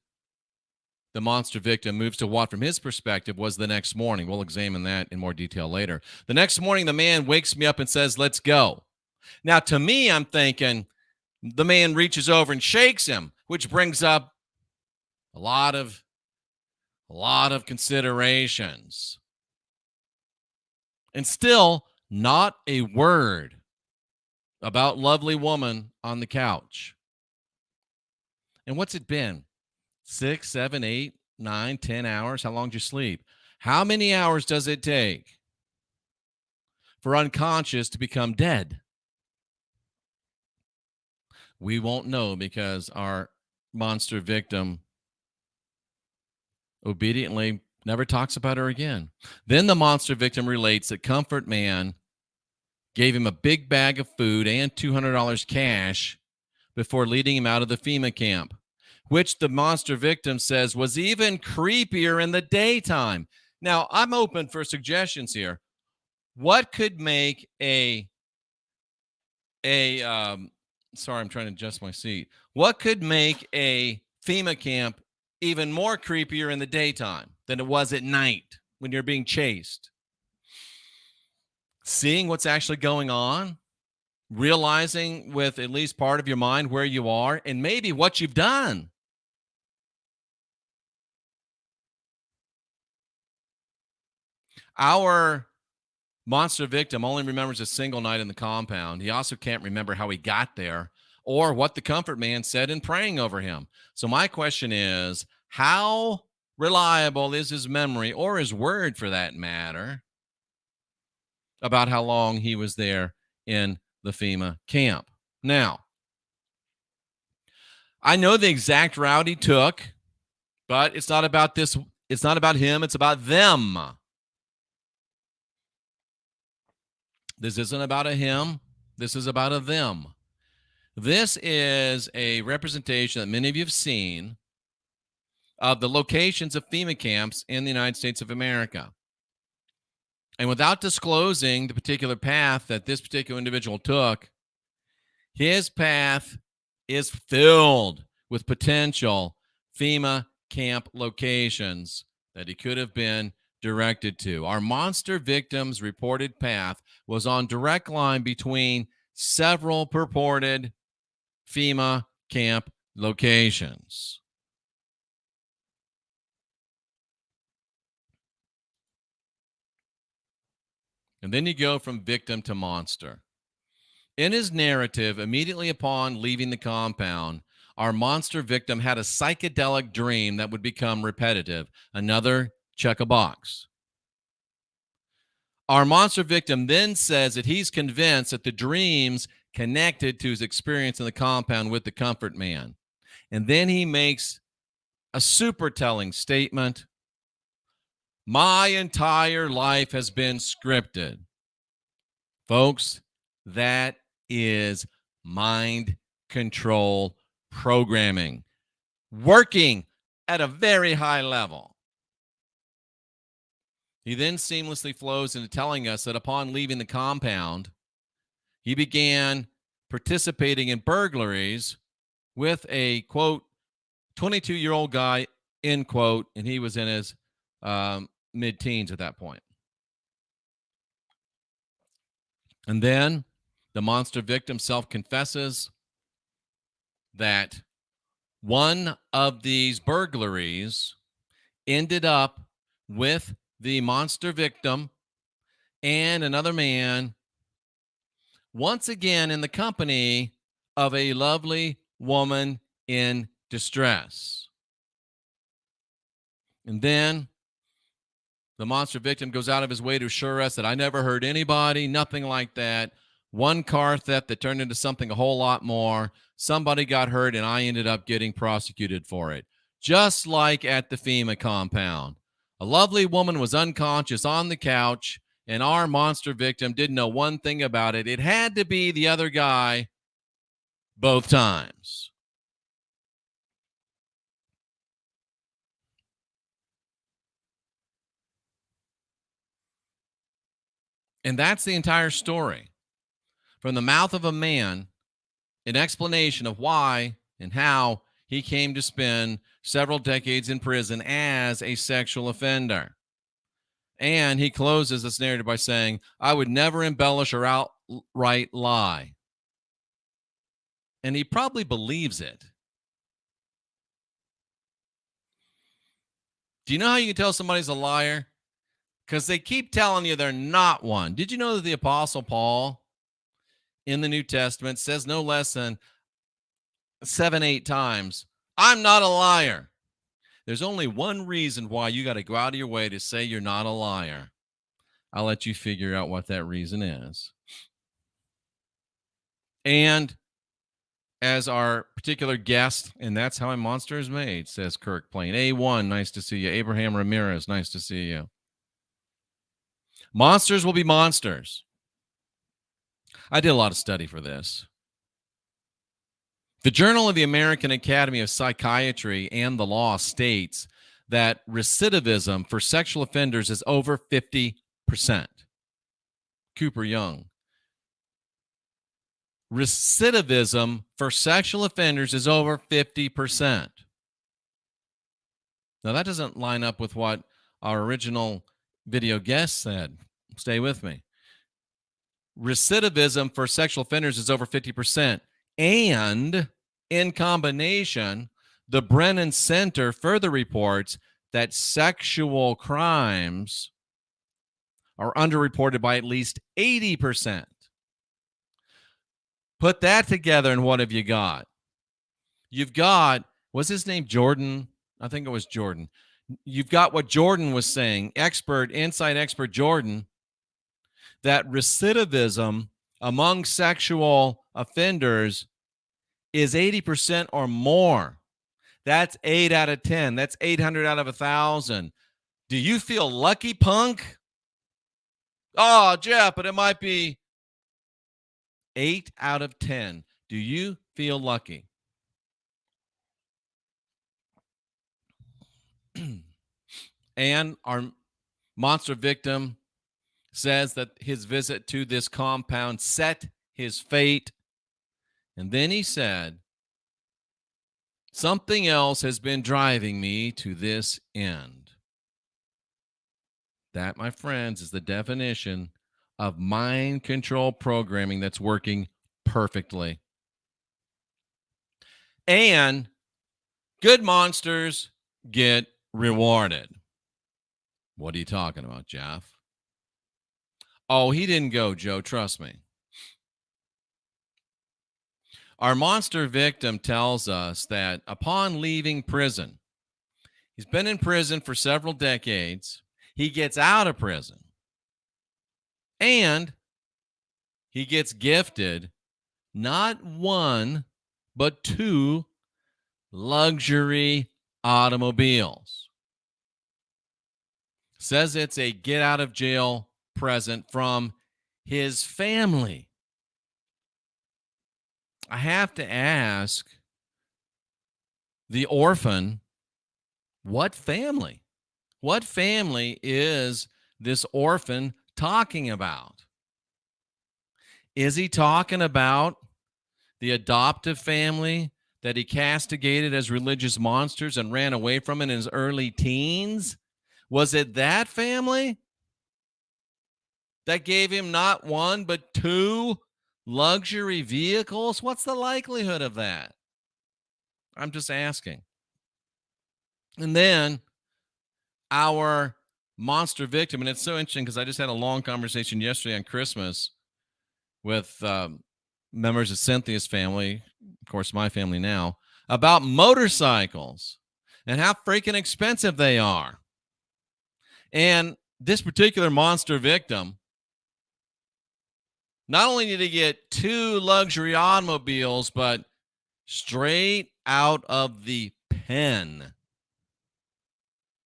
the monster victim moves to what, from his perspective, was the next morning. We'll examine that in more detail later. The next morning, the man wakes me up and says, let's go. Now, to me, I'm thinking the man reaches over and shakes him, which brings up a lot of considerations. And still, not a word about lovely woman on the couch. And what's it been? 6, 7, 8, 9, 10 hours? How long did you sleep? How many hours does it take for unconscious to become dead? We won't know, because our monster victim obediently never talks about her again. Then the monster victim relates that Comfort Man gave him a big bag of food and $200 cash before leading him out of the FEMA camp, which the monster victim says was even creepier in the daytime. Now, I'm open for suggestions here. What could make sorry, I'm trying to adjust my seat. What could make a FEMA camp even more creepier in the daytime than it was at night when you're being chased? Seeing what's actually going on, realizing with at least part of your mind where you are, and maybe what you've done. Our monster victim only remembers a single night in the compound. He also can't remember how he got there or what the Comfort Man said in praying over him. So my question is, how reliable is his memory, or his word for that matter, about how long he was there in the FEMA camp? Now, I know the exact route he took, but it's not about this. It's not about him. It's about them. This isn't about a him. This is about a them. This is a representation that many of you have seen of the locations of FEMA camps in the United States of America. And without disclosing the particular path that this particular individual took, his path is filled with potential FEMA camp locations that he could have been directed to. Our monster victim's reported path was on direct line between several purported FEMA camp locations. And then you go from victim to monster. In his narrative, immediately upon leaving the compound, our monster victim had a psychedelic dream that would become repetitive. Another check a box. Our monster victim then says that he's convinced that the dreams connected to his experience in the compound with the Comfort Man. And then he makes a super telling statement. My entire life has been scripted. Folks, that is mind control programming, working at a very high level. He then seamlessly flows into telling us that upon leaving the compound, he began participating in burglaries with a, quote, 22-year-old guy, end quote, and he was in his mid-teens at that point. And then the monster victim self-confesses that one of these burglaries ended up with the monster victim and another man, once again in the company of a lovely woman in distress. And then the monster victim goes out of his way to assure us that I never hurt anybody, nothing like that. One car theft that turned into something a whole lot more. Somebody got hurt, and I ended up getting prosecuted for it. Just like at the FEMA compound. A lovely woman was unconscious on the couch, and our monster victim didn't know one thing about it. It had to be the other guy both times. And that's the entire story. From the mouth of a man, an explanation of why and how he came to spend several decades in prison as a sexual offender. And he closes this narrative by saying, I would never embellish or outright lie. And he probably believes it. Do you know how you can tell somebody's a liar? Because they keep telling you they're not one. Did you know that the Apostle Paul in the New Testament says no less than 7-8 times, I'm not a liar? There's only one reason why you got to go out of your way to say you're not a liar. I'll let you figure out what that reason is. And as our particular guest, and that's how a monster is made, says Kirk Plain. A1, nice to see you. Abraham Ramirez, nice to see you. Monsters will be monsters. I did a lot of study for this. The Journal of the American Academy of Psychiatry and the Law states that recidivism for sexual offenders is over 50%. Cooper Young. Recidivism for sexual offenders is over 50%. Now, that doesn't line up with what our original video guest said. Stay with me. Recidivism for sexual offenders is over 50%. And in combination, the Brennan Center further reports that sexual crimes are underreported by at least 80%. Put that together, and what have you got? You've got, was his name Jordan? I think it was Jordan. You've got what Jordan was saying, inside expert Jordan, that recidivism among sexual offenders is 80% or more. That's 8 out of 10. That's 800 out of 1,000. Do you feel lucky, punk? Oh, Jeff, but it might be 8 out of 10. Do you feel lucky? And our monster victim says that his visit to this compound set his fate. And then he said, something else has been driving me to this end. That, my friends, is the definition of mind control programming that's working perfectly. And good monsters get rewarded. What are you talking about, Jeff? Oh, he didn't go, Joe. Trust me. Our monster victim tells us that upon leaving prison, he's been in prison for several decades. He gets out of prison. And he gets gifted not one, but 2 luxury automobiles. Says it's a get out of jail present from his family. I have to ask the orphan, what family? What family is this orphan talking about? Is he talking about the adoptive family that he castigated as religious monsters and ran away from in his early teens? Was it that family that gave him not 1, but 2 luxury vehicles? What's the likelihood of that? I'm just asking. And then our monster victim, and it's so interesting because I just had a long conversation yesterday on Christmas with members of Cynthia's family, of course, my family now, about motorcycles and how freaking expensive they are. And this particular monster victim, not only did he get 2 luxury automobiles, but straight out of the pen.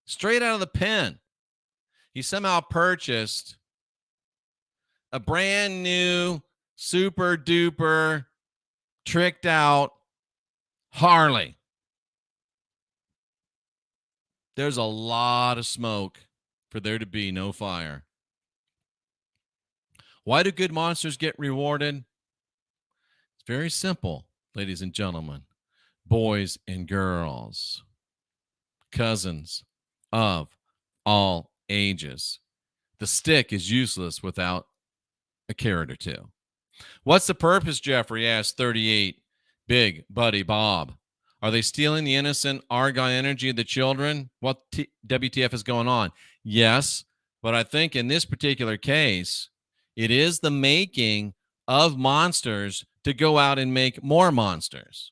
Straight out of the pen. He somehow purchased a brand new, super duper, tricked out Harley. There's a lot of smoke for there to be no fire. Why do good monsters get rewarded? It's very simple, ladies and gentlemen, boys and girls, cousins of all ages. The stick is useless without a carrot or two. What's the purpose, Jeffrey? Asked 38 Big Buddy Bob. Are they stealing the innocent argon energy of the children? What WTF is going on? Yes, but I think in this particular case, it is the making of monsters to go out and make more monsters.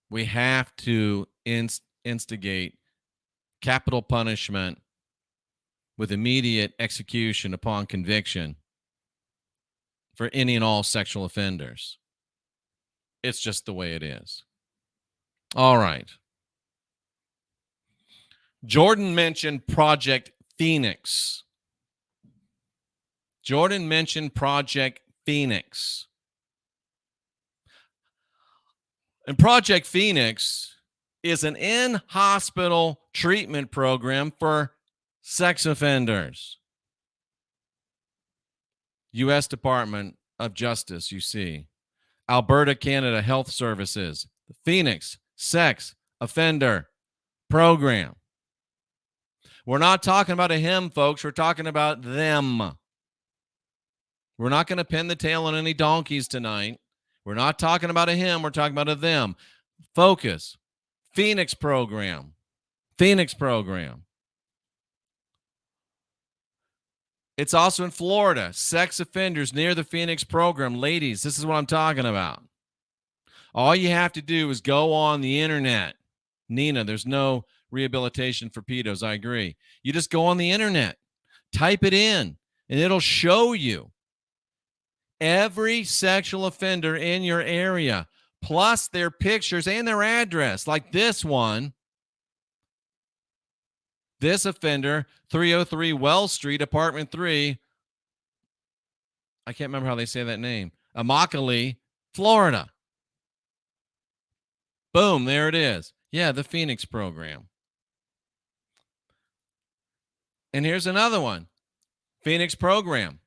We have to instigate capital punishment with immediate execution upon conviction for any and all sexual offenders. It's just the way it is. All right. Jordan mentioned Project Phoenix. Jordan mentioned Project Phoenix. And Project Phoenix is an in-hospital treatment program for sex offenders. U.S. Department of Justice, you see. Alberta, Canada Health Services. The Phoenix Sex Offender Program. We're not talking about a him, folks. We're talking about them. We're not going to pin the tail on any donkeys tonight. We're not talking about a him. We're talking about a them. Focus. Phoenix Program. Phoenix Program. It's also in Florida. Sex offenders near the Phoenix Program. Ladies, this is what I'm talking about. All you have to do is go on the internet. Nina, there's no rehabilitation for pedos. I agree. You just go on the internet, type it in, and it'll show you every sexual offender in your area, plus their pictures and their address, like this one. This offender, 303 Wells Street, apartment 3. I can't remember how they say that name. Immokalee, Florida. Boom, there it is. Yeah, the Phoenix Program. And here's another one. Phoenix Program.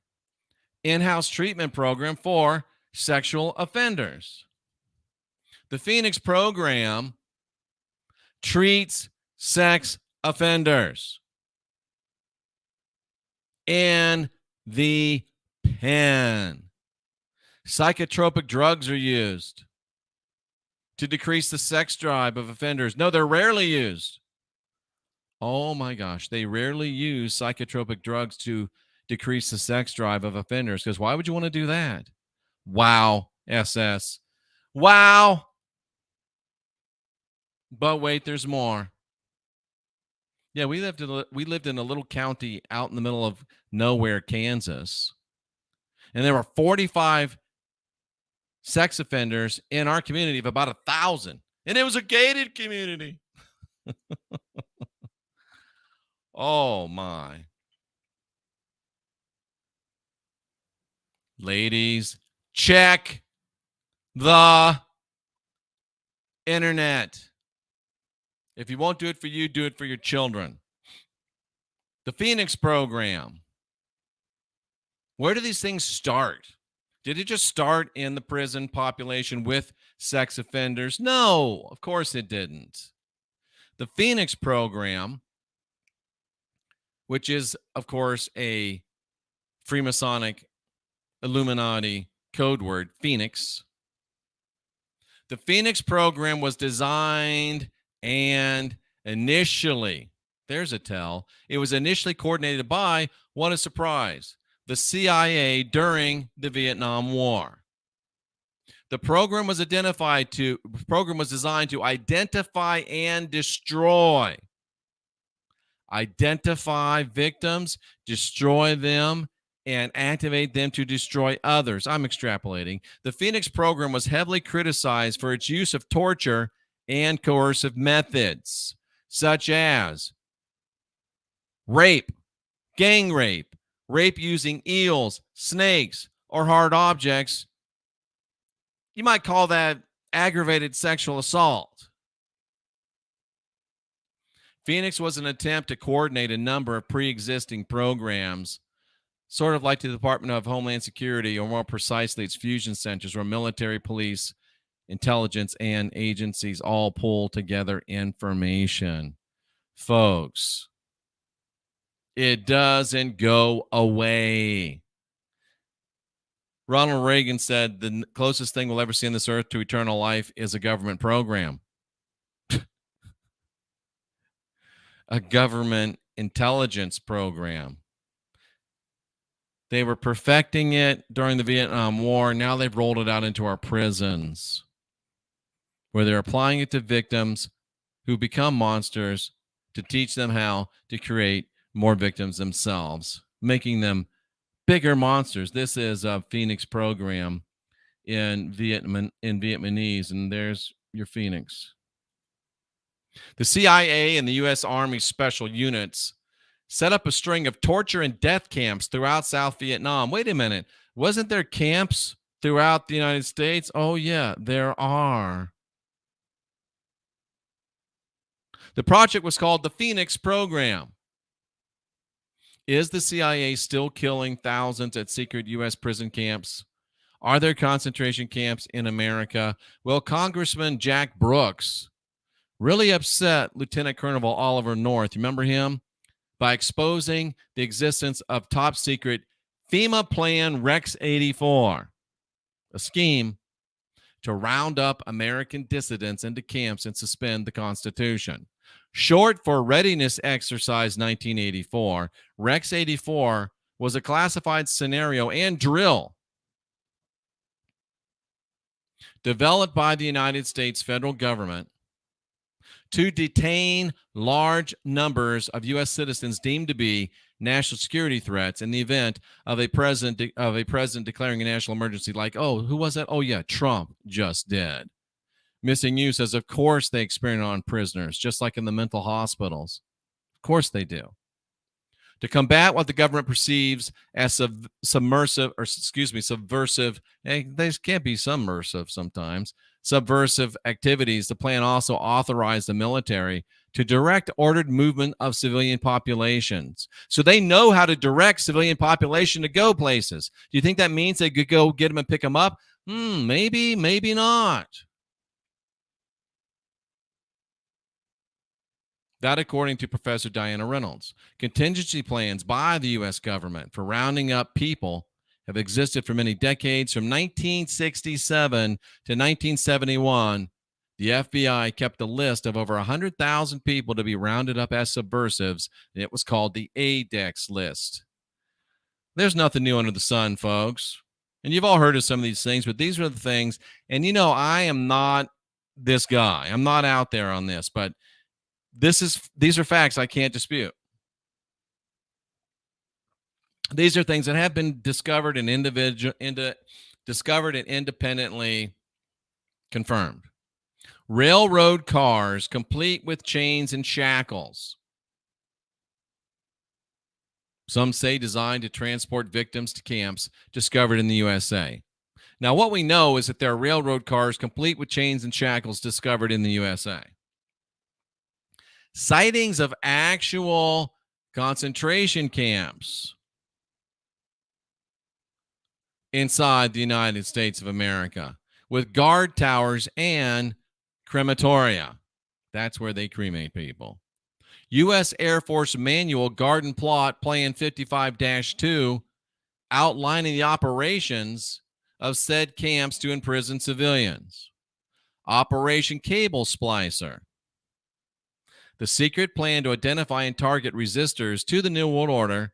In-house treatment program for sexual offenders. The Phoenix Program treats sex offenders in the pen. Psychotropic drugs are used to decrease the sex drive of offenders. No, they're rarely used. Oh my gosh, they rarely use psychotropic drugs to decrease the sex drive of offenders, because why would you want to do that? Wow, SS. Wow. But wait, there's more. Yeah, we lived in a little county out in the middle of nowhere, Kansas. And there were 45 sex offenders in our community of about 1,000. And it was a gated community. Oh, my. Ladies, check the internet. If you won't do it for you, do it for your children. The Phoenix Program. Where do these things start? Did it just start in the prison population with sex offenders? No, of course it didn't. The Phoenix Program, which is, of course, a Freemasonic Illuminati code word, Phoenix. The Phoenix Program was designed and initially, there's a tell, it was initially coordinated by, what a surprise, the CIA during the Vietnam War. The program was designed to identify and destroy. Identify victims, destroy them, and activate them to destroy others. I'm extrapolating. The Phoenix Program was heavily criticized for its use of torture and coercive methods, such as rape, gang rape, rape using eels, snakes, or hard objects. You might call that aggravated sexual assault. Phoenix was an attempt to coordinate a number of pre-existing programs, sort of like the Department of Homeland Security, or more precisely, its fusion centers, where military, police, intelligence, and agencies all pull together information. Folks, it doesn't go away. Ronald Reagan said the closest thing we'll ever see on this earth to eternal life is a government program. A government intelligence program. They were perfecting it during the Vietnam War. Now they've rolled it out into our prisons, where they're applying it to victims who become monsters to teach them how to create more victims themselves, making them bigger monsters. This is a Phoenix program in Vietnamese, and there's your Phoenix. The CIA and the U.S. Army Special Units set up a string of torture and death camps throughout South Vietnam. Wait a minute. Wasn't there camps throughout the United States? Oh, yeah, there are. The project was called the Phoenix Program. Is the CIA still killing thousands at secret U.S. prison camps? Are there concentration camps in America? Well, Congressman Jack Brooks really upset Lieutenant Colonel Oliver North. Remember him? By exposing the existence of top secret FEMA Plan Rex 84, a scheme to round up American dissidents into camps and suspend the Constitution. Short for Readiness Exercise 1984, Rex 84 was a classified scenario and drill developed by the United States federal government to detain large numbers of U.S. citizens deemed to be national security threats in the event of a president declaring a national emergency, like, oh, who was that? Oh, yeah, Trump just did. Missing You says, of course they experiment on prisoners, just like in the mental hospitals. Of course they do. To combat what the government perceives as subversive, they can't be submersive sometimes, subversive activities, the plan also authorized the military to direct ordered movement of civilian populations. So they know how to direct civilian population to go places. Do you think that means they could go get them and pick them up? Maybe, maybe not. That, according to Professor Diana Reynolds. Contingency plans by the U.S. government for rounding up people have existed for many decades. From 1967 to 1971, the FBI kept a list of over 100,000 people to be rounded up as subversives, and it was called the ADEX list. There's nothing new under the sun, folks. And you've all heard of some of these things, but these are the things. And, you know, I am not this guy. I'm not out there on this, but these are facts I can't dispute. These are things that have been discovered and independently confirmed. Railroad cars complete with chains and shackles. Some say designed to transport victims to camps, discovered in the USA. Now, what we know is that there are railroad cars complete with chains and shackles discovered in the USA. Sightings of actual concentration camps inside the United States of America with guard towers and crematoria. That's where they cremate people. U.S. Air Force Manual Garden Plot Plan 55-2 outlining the operations of said camps to imprison civilians. Operation Cable Splicer. The secret plan to identify and target resistors to the New World Order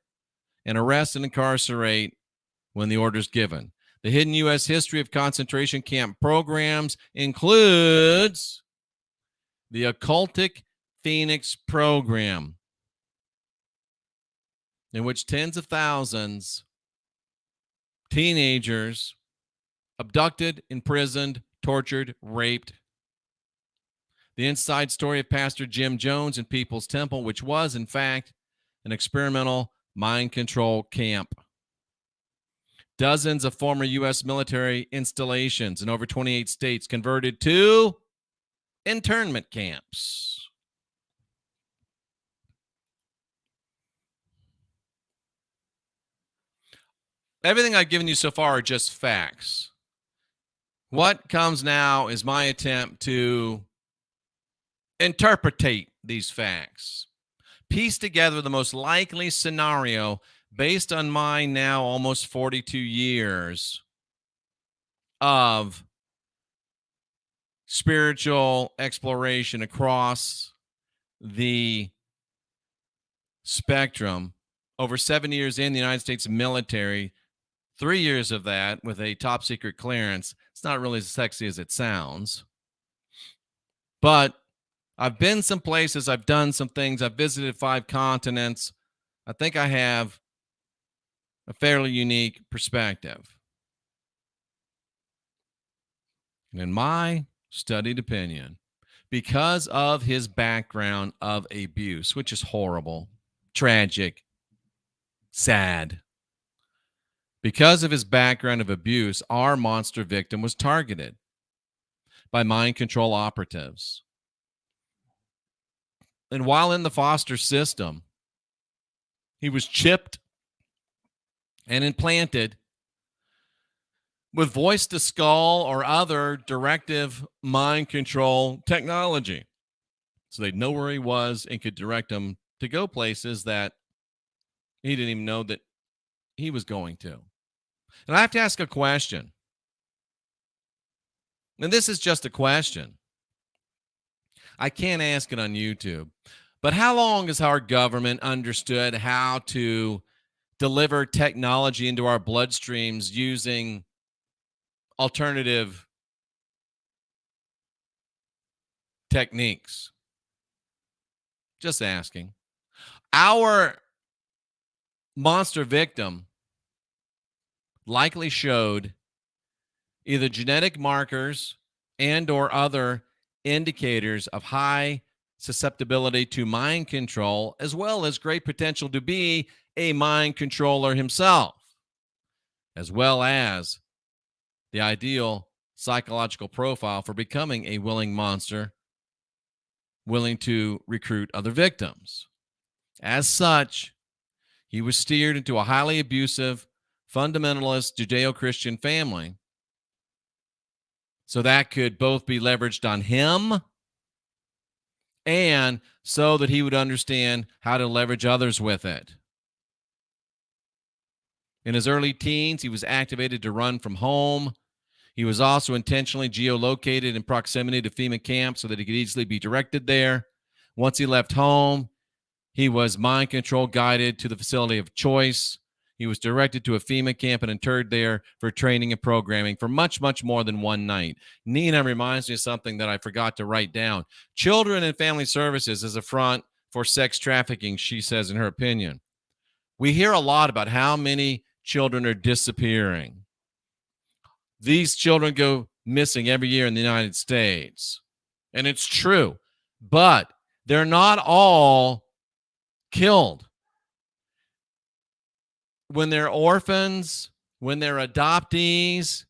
and arrest and incarcerate when the order is given. The hidden U.S. history of concentration camp programs includes the occultic Phoenix program, in which tens of thousands teenagers abducted, imprisoned, tortured, raped. The inside story of Pastor Jim Jones and People's Temple, which was, in fact, an experimental mind control camp. Dozens of former U.S. military installations in over 28 states converted to internment camps. Everything I've given you so far are just facts. What comes now is my attempt to interpretate these facts, piece together the most likely scenario based on my now almost 42 years of spiritual exploration across the spectrum. Over 7 years in the United States military, 3 years of that with a top secret clearance. It's not really as sexy as it sounds, but I've been some places, I've done some things, I've visited 5 continents. I think I have a fairly unique perspective. And in my studied opinion, because of his background of abuse, which is horrible, tragic, sad, because of his background of abuse, our monster victim was targeted by mind control operatives. And while in the foster system, he was chipped and implanted with voice to skull or other directive mind control technology. So they'd know where he was and could direct him to go places that he didn't even know that he was going to. And I have to ask a question. And this is just a question. I can't ask it on YouTube. But how long has our government understood how to deliver technology into our bloodstreams using alternative techniques? Just asking. Our monster victim likely showed either genetic markers and or other indicators of high susceptibility to mind control, as well as great potential to be a mind controller himself, as well as the ideal psychological profile for becoming a willing monster, willing to recruit other victims. As such, he was steered into a highly abusive, fundamentalist Judeo-Christian family, so that could both be leveraged on him and so that he would understand how to leverage others with it. In his early teens, he was activated to run from home. He was also intentionally geolocated in proximity to FEMA camps so that he could easily be directed there. Once he left home, he was mind control guided to the facility of choice. He was directed to a FEMA camp and interred there for training and programming for much, much more than one night. Nina reminds me of something that I forgot to write down. Children and Family Services is a front for sex trafficking, she says in her opinion. We hear a lot about how many children are disappearing. These children go missing every year in the United States. And it's true. But they're not all killed. When they're orphans, when they're adoptees,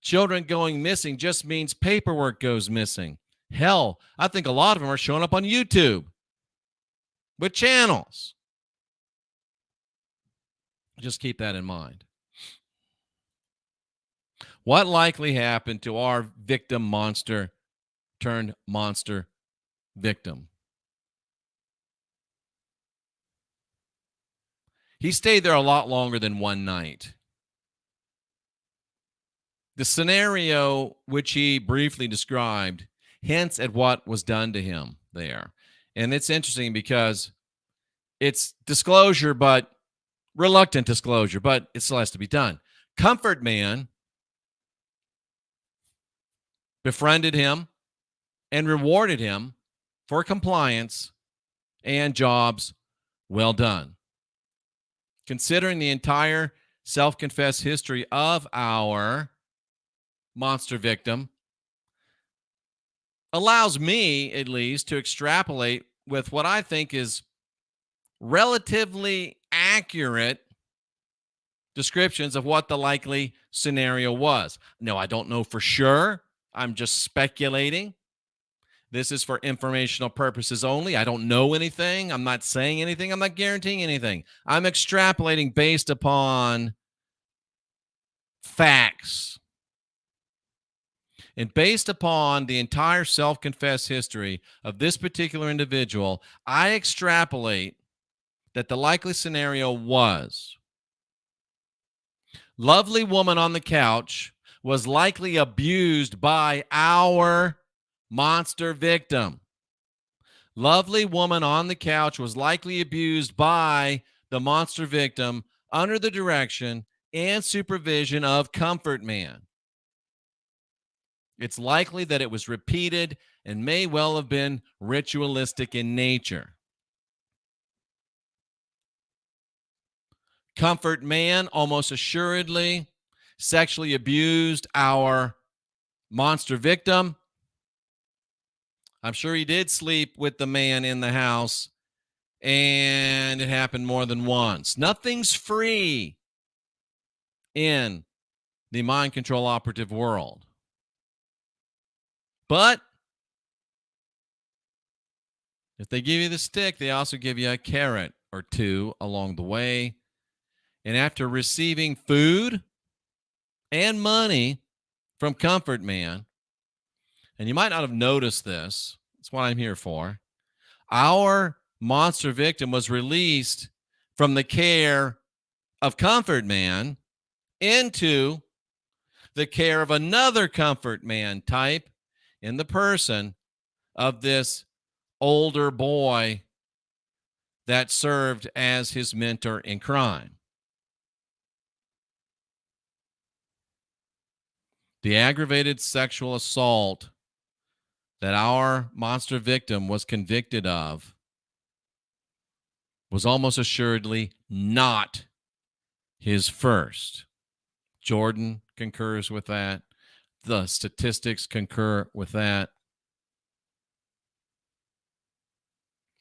children going missing just means paperwork goes missing. Hell, I think a lot of them are showing up on YouTube with channels. Just keep that in mind. What likely happened to our victim monster turned monster victim? He stayed there a lot longer than one night. The scenario which he briefly described hints at what was done to him there. And it's interesting because it's disclosure, but reluctant disclosure, but it still has to be done. Comfort Man befriended him and rewarded him for compliance and jobs well done. Considering the entire self-confessed history of our monster victim, allows me, at least, to extrapolate with what I think is relatively accurate descriptions of what the likely scenario was. No, I don't know for sure. I'm just speculating. This is for informational purposes only. I don't know anything. I'm not saying anything. I'm not guaranteeing anything. I'm extrapolating based upon facts. And based upon the entire self-confessed history of this particular individual, I extrapolate that the likely scenario was lovely woman on the couch was likely abused by our monster victim. Lovely woman on the couch was likely abused by the monster victim under the direction and supervision of Comfort Man. It's likely that it was repeated and may well have been ritualistic in nature. Comfort Man almost assuredly sexually abused our monster victim. I'm sure he did sleep with the man in the house, and it happened more than once. Nothing's free in the mind control operative world. But if they give you the stick, they also give you a carrot or two along the way. And after receiving food and money from Comfort Man, and you might not have noticed this, that's what I'm here for, our monster victim was released from the care of Comfort Man into the care of another Comfort Man type in the person of this older boy that served as his mentor in crime. The aggravated sexual assault that our monster victim was convicted of was almost assuredly not his first. Jordan concurs with that. The statistics concur with that.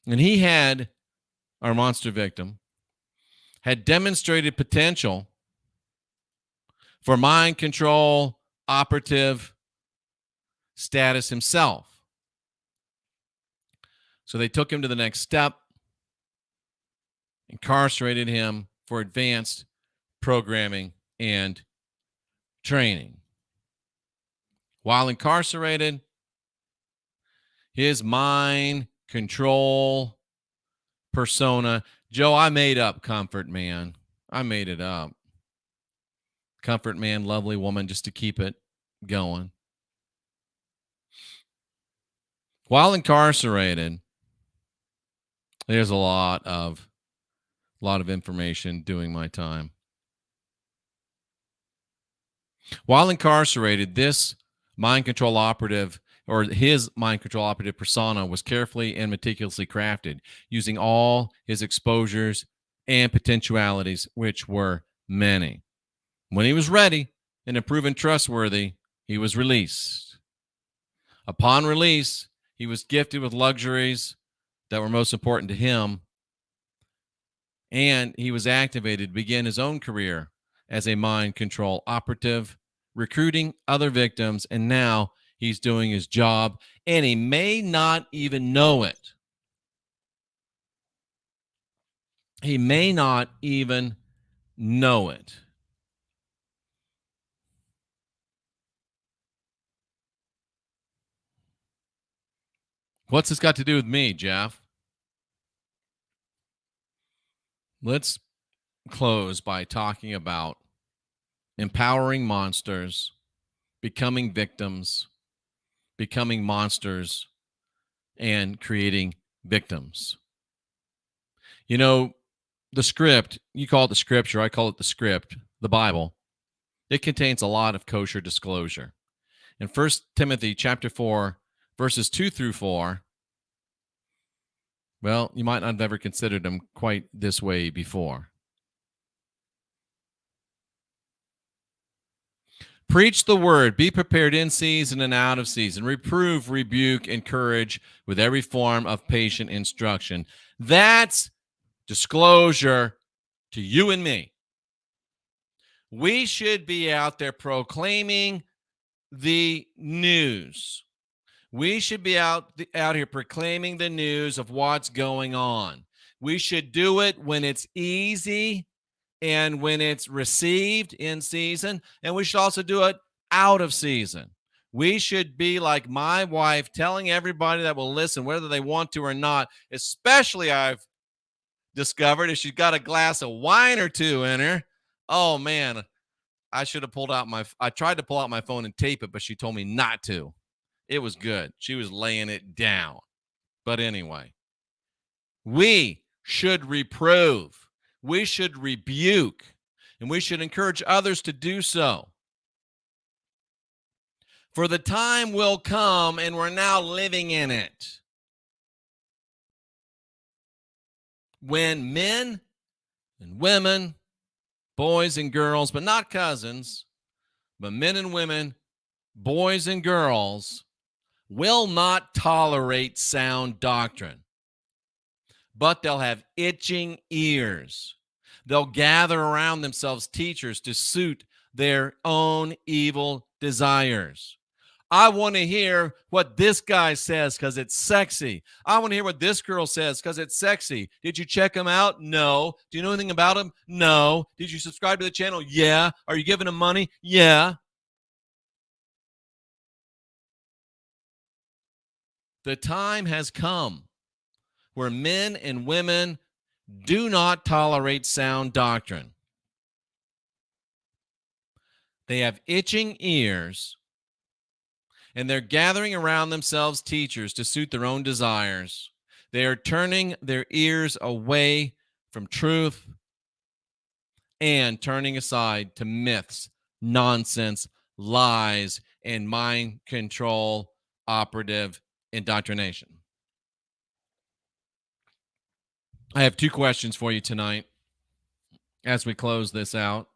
And he had, our monster victim, had demonstrated potential for mind control operative status himself. So they took him to the next step, incarcerated him for advanced programming and training. While incarcerated, his mind control persona, Joe, I made up Comfort Man. I made it up. Comfort Man, lovely woman, just to keep it going. While incarcerated, there's a lot of information doing my time. While incarcerated, this mind control operative, or his mind control operative persona, was carefully and meticulously crafted, using all his exposures and potentialities, which were many. When he was ready and had proven trustworthy, he was released. Upon release, he was gifted with luxuries that were most important to him, and he was activated to begin his own career as a mind control operative, recruiting other victims, and now he's doing his job, and he may not even know it. He may not even know it. What's this got to do with me, Jeff? Let's close by talking about empowering monsters, becoming victims, becoming monsters, and creating victims. You know, the script, you call it the scripture, I call it the script, the Bible. It contains a lot of kosher disclosure. In 1 Timothy chapter 4, verses 2 through 4, well, you might not have ever considered them quite this way before. Preach the word, be prepared in season and out of season. Reprove, rebuke, encourage with every form of patient instruction. That's disclosure to you and me. We should be out there proclaiming the news. We should be out here proclaiming the news of what's going on. We should do it when it's easy and when it's received in season, and we should also do it out of season. We should be like my wife, telling everybody that will listen, whether they want to or not, especially I've discovered if she's got a glass of wine or two in her. Oh, man, I should have I tried to pull out my phone and tape it, but she told me not to. It was good. She was laying it down. But anyway, we should reprove. We should rebuke, and we should encourage others to do so. For the time will come, and we're now living in it, when men and women, boys and girls, but not cousins, but men and women, boys and girls, will not tolerate sound doctrine, but they'll have itching ears. They'll gather around themselves teachers to suit their own evil desires. I want to hear what this guy says because it's sexy. I want to hear what this girl says because it's sexy. Did you check him out? No. Do you know anything about him? No. Did you subscribe to the channel? Yeah. Are you giving him money? Yeah. The time has come where men and women do not tolerate sound doctrine. They have itching ears, and they're gathering around themselves teachers to suit their own desires. They are turning their ears away from truth and turning aside to myths, nonsense, lies, and mind control operative indoctrination. I have two questions for you tonight as we close this out.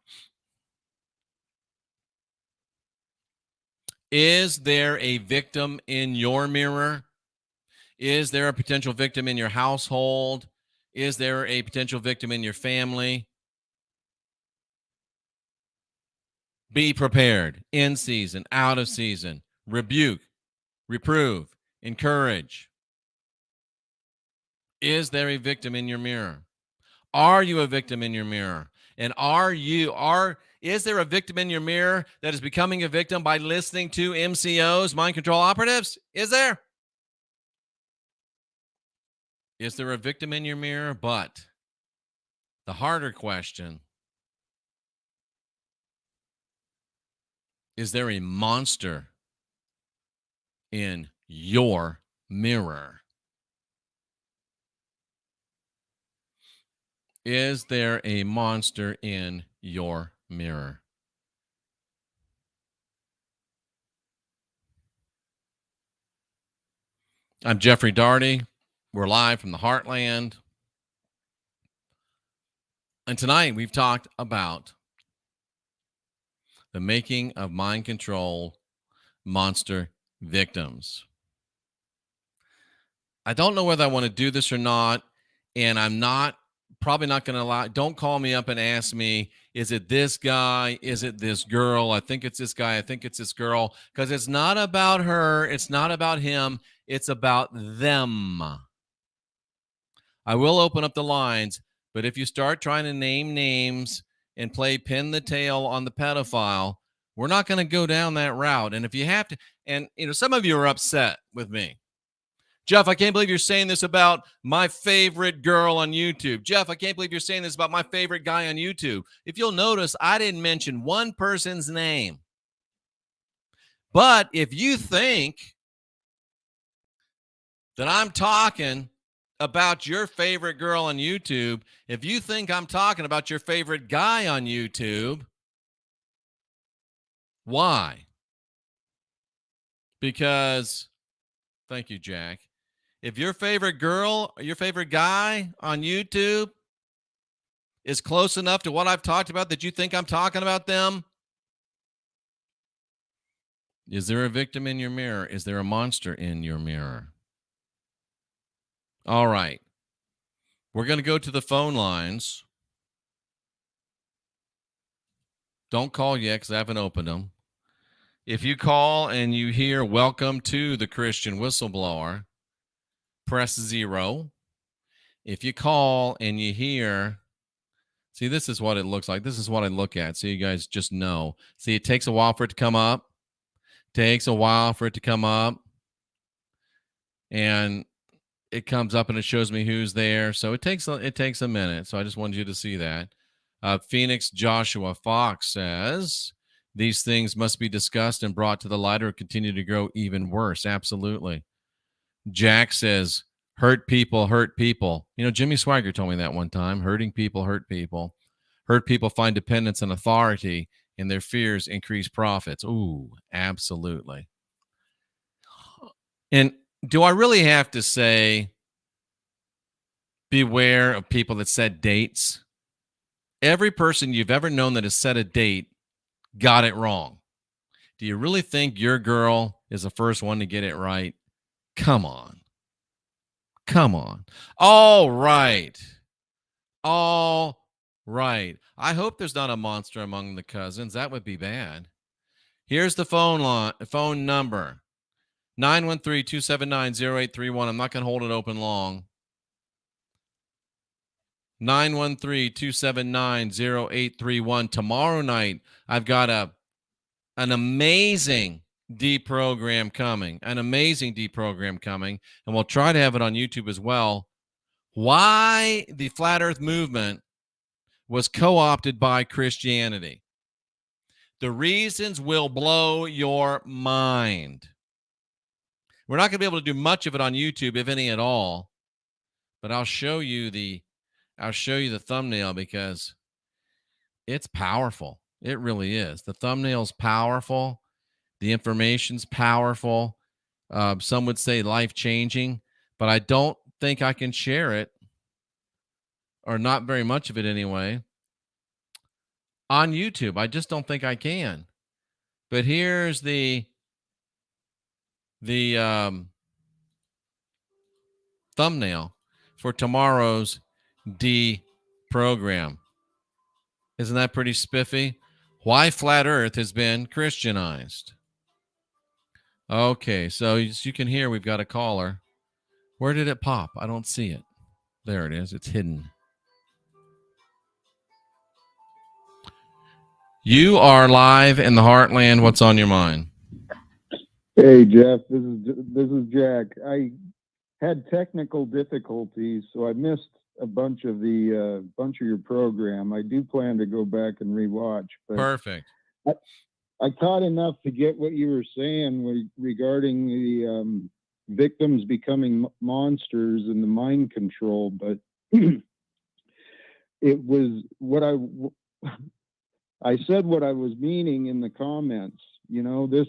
Is there a victim in your mirror? Is there a potential victim in your household? Is there a potential victim in your family? Be prepared, in season, out of season. Rebuke, reprove, encourage. Is there a victim in your mirror? Are you a victim in your mirror? And is there a victim in your mirror that is becoming a victim by listening to MCOs, mind control operatives? Is there? Is there a victim in your mirror? But the harder question, is there a monster in your mirror? Is there a monster in your mirror? I'm Jeffrey Daugherty. We're live from the Heartland. And tonight we've talked about the making of mind control monster victims. I don't know whether I want to do this or not, and I'm probably not going to allow. Don't call me up and ask me, is it this guy? Is it this girl? I think it's this guy. I think it's this girl. Because it's not about her. It's not about him. It's about them. I will open up the lines, but if you start trying to name names and play pin the tail on the pedophile, we're not going to go down that route. And if you have to, and some of you are upset with me. Jeff, I can't believe you're saying this about my favorite girl on YouTube. Jeff, I can't believe you're saying this about my favorite guy on YouTube. If you'll notice, I didn't mention one person's name. But if you think that I'm talking about your favorite girl on YouTube, if you think I'm talking about your favorite guy on YouTube, why? Because, thank you, Jack. If your favorite girl or your favorite guy on YouTube is close enough to what I've talked about that you think I'm talking about them, is there a victim in your mirror? Is there a monster in your mirror? All right. We're going to go to the phone lines. Don't call yet because I haven't opened them. If you call and you hear "Welcome to the Christian Whistleblower," press 0. If you call and you hear, see, this is what it looks like. This is what I look at, so you guys just know. See, it takes a while for it to come up. And it comes up and it shows me who's there. So it takes a minute. So I just wanted you to see that. Phoenix Joshua Fox says, these things must be discussed and brought to the light or continue to grow even worse. Absolutely. Jack says, hurt people hurt people. You know, Jimmy Swagger told me that one time. Hurting people hurt people. Hurt people find dependence on authority, and their fears increase profits. Ooh, absolutely. And do I really have to say, beware of people that set dates? Every person you've ever known that has set a date got it wrong. Do you really think your girl is the first one to get it right? Come on. All right. I hope there's not a monster among the cousins. That would be bad. Here's the phone number. 913-279-0831. I'm not going to hold it open long. 913-279-0831. Tomorrow night, I've got an amazing deprogram coming. And we'll try to have it on YouTube as well. Why the Flat Earth movement was co-opted by Christianity. The reasons will blow your mind. We're not going to be able to do much of it on YouTube, if any at all. But I'll show you the thumbnail because it's powerful. It really is. The thumbnail's powerful. The information's powerful. Some would say life-changing, but I don't think I can share it, or not very much of it anyway, on YouTube. I just don't think I can. But here's the thumbnail for tomorrow's D program. Isn't that pretty spiffy? Why Flat Earth has been Christianized. Okay, so as you can hear, we've got a caller. Where did it pop? I don't see it. There it is. It's hidden. You are live in the Heartland. What's on your mind? Hey, Jeff. This is Jack. I had technical difficulties, so I missed a bunch of your program. I do plan to go back and rewatch. But perfect. I caught enough to get what you were saying regarding the victims becoming monsters and the mind control, but it was what I said what I was meaning in the comments. You know, this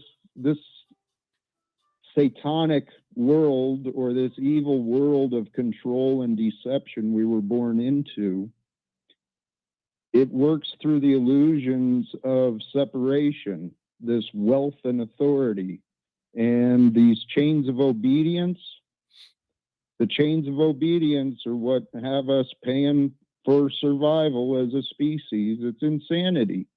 satanic world, or this evil world of control and deception we were born into, it works through the illusions of separation, this wealth and authority, and these chains of obedience. The chains of obedience are what have us paying for survival as a species. It's insanity.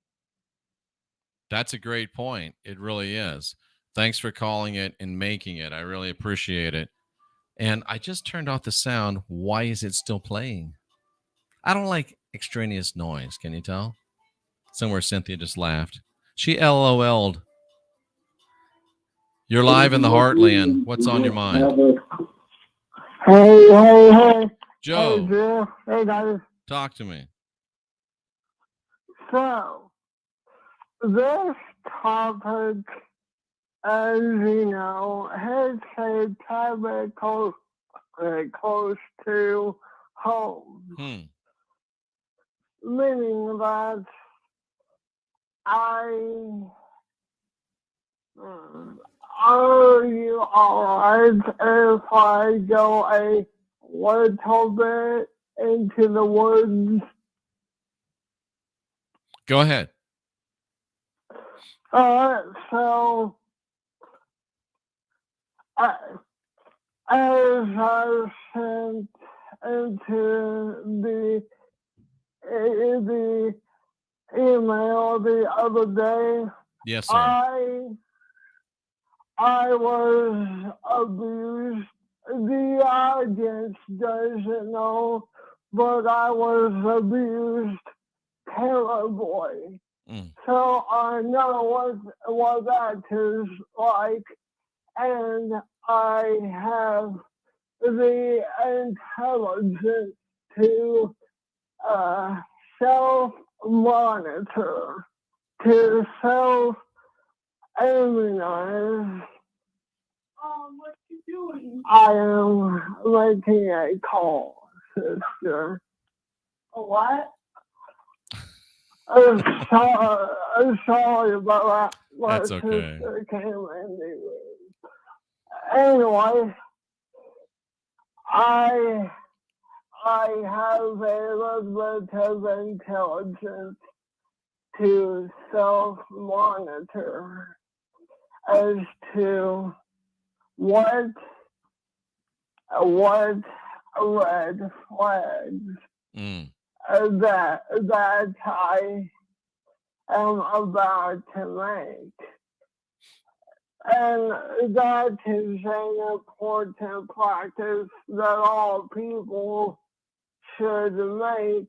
That's a great point. It really is. Thanks for calling it and making it. I really appreciate it. And I just turned off the sound. Why is it still playing? I don't like extraneous noise. Can you tell? Somewhere Cynthia just laughed. She LOL'd. You're live in the Heartland. What's on your mind? Hey. Joe. Hey, Drew. Hey, guys. Talk to me. So, this topic, as you know, hits a tad bit close to home. Meaning that are you alright if I go a little bit into the woods? Go ahead. So, as I sent into the email the other day, yes, sir. I was abused. The audience doesn't know, but I was abused terribly. So I know what that is like, and I have the intelligence to self-monitor, to self-immunize. What you doing? I am making a call, sister. A what? I'm sorry about that. My That's okay. sister came in the room. Anyway, I have a little bit of intelligence to self-monitor as to what red flags that I am about to make. And that is an important practice that all people should make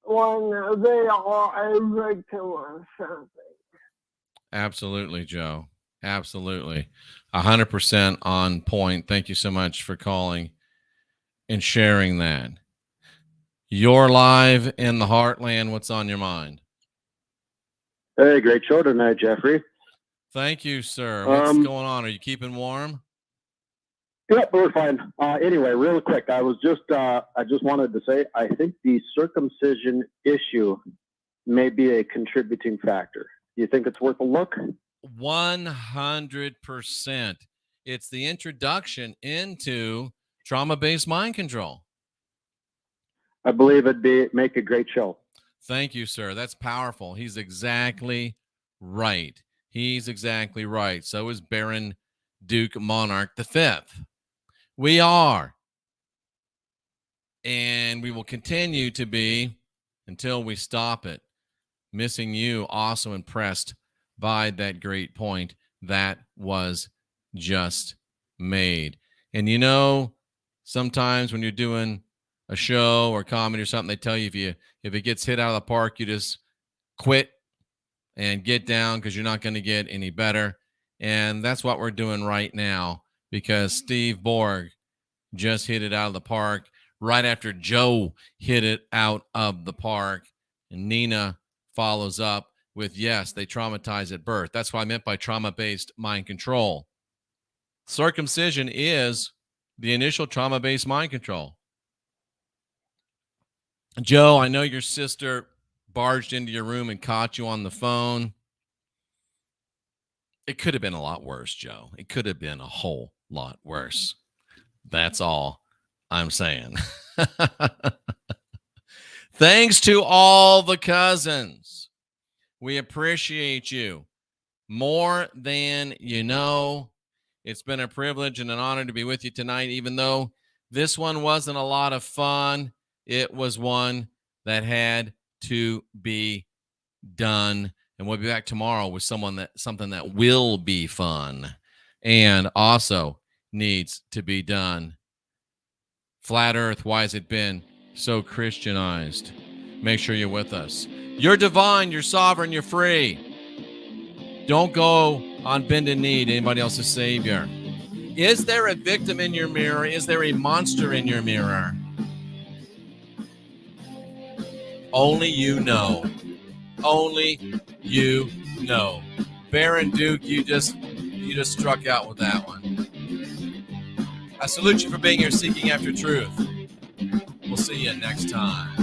when they are a victim of something. Absolutely, Joe. Absolutely. 100% on point. Thank you so much for calling and sharing that. You're live in the Heartland. What's on your mind? Hey, great show tonight, Jeffrey. Thank you, sir. What's going on? Are you keeping warm? Yep, we're fine. Anyway, real quick, I just wanted to say, I think the circumcision issue may be a contributing factor. Do you think it's worth a look? 100%. It's the introduction into trauma-based mind control. I believe it'd make a great show. Thank you, sir. That's powerful. He's exactly right. He's exactly right. So is Baron Duke Monarch V. We are, and we will continue to be until we stop it. Missing you, also impressed by that great point that was just made. And you know, sometimes when you're doing a show or comedy or something, they tell you if it gets hit out of the park, you just quit and get down because you're not going to get any better. And that's what we're doing right now, because Steve Borg just hit it out of the park right after Joe hit it out of the park. And Nina follows up with, yes, they traumatize at birth. That's what I meant by trauma-based mind control. Circumcision is the initial trauma-based mind control. Joe, I know your sister barged into your room and caught you on the phone. It could have been a lot worse, Joe. It could have been a whole lot worse. That's all I'm saying. Thanks to all the cousins. We appreciate you more than you know. It's been a privilege and an honor to be with you tonight, even though this one wasn't a lot of fun. It was one that had to be done. And we'll be back tomorrow with something that will be fun and also needs to be done. Flat Earth, why has it been so Christianized? Make sure you're with us. You're divine, you're sovereign, you're free. Don't go on bended knee to anybody else's savior. Is there a victim in your mirror? Is there a monster in your mirror? Only you know. Only you know. Baron Duke, you just struck out with that one. I salute you for being here seeking after truth. We'll see you next time.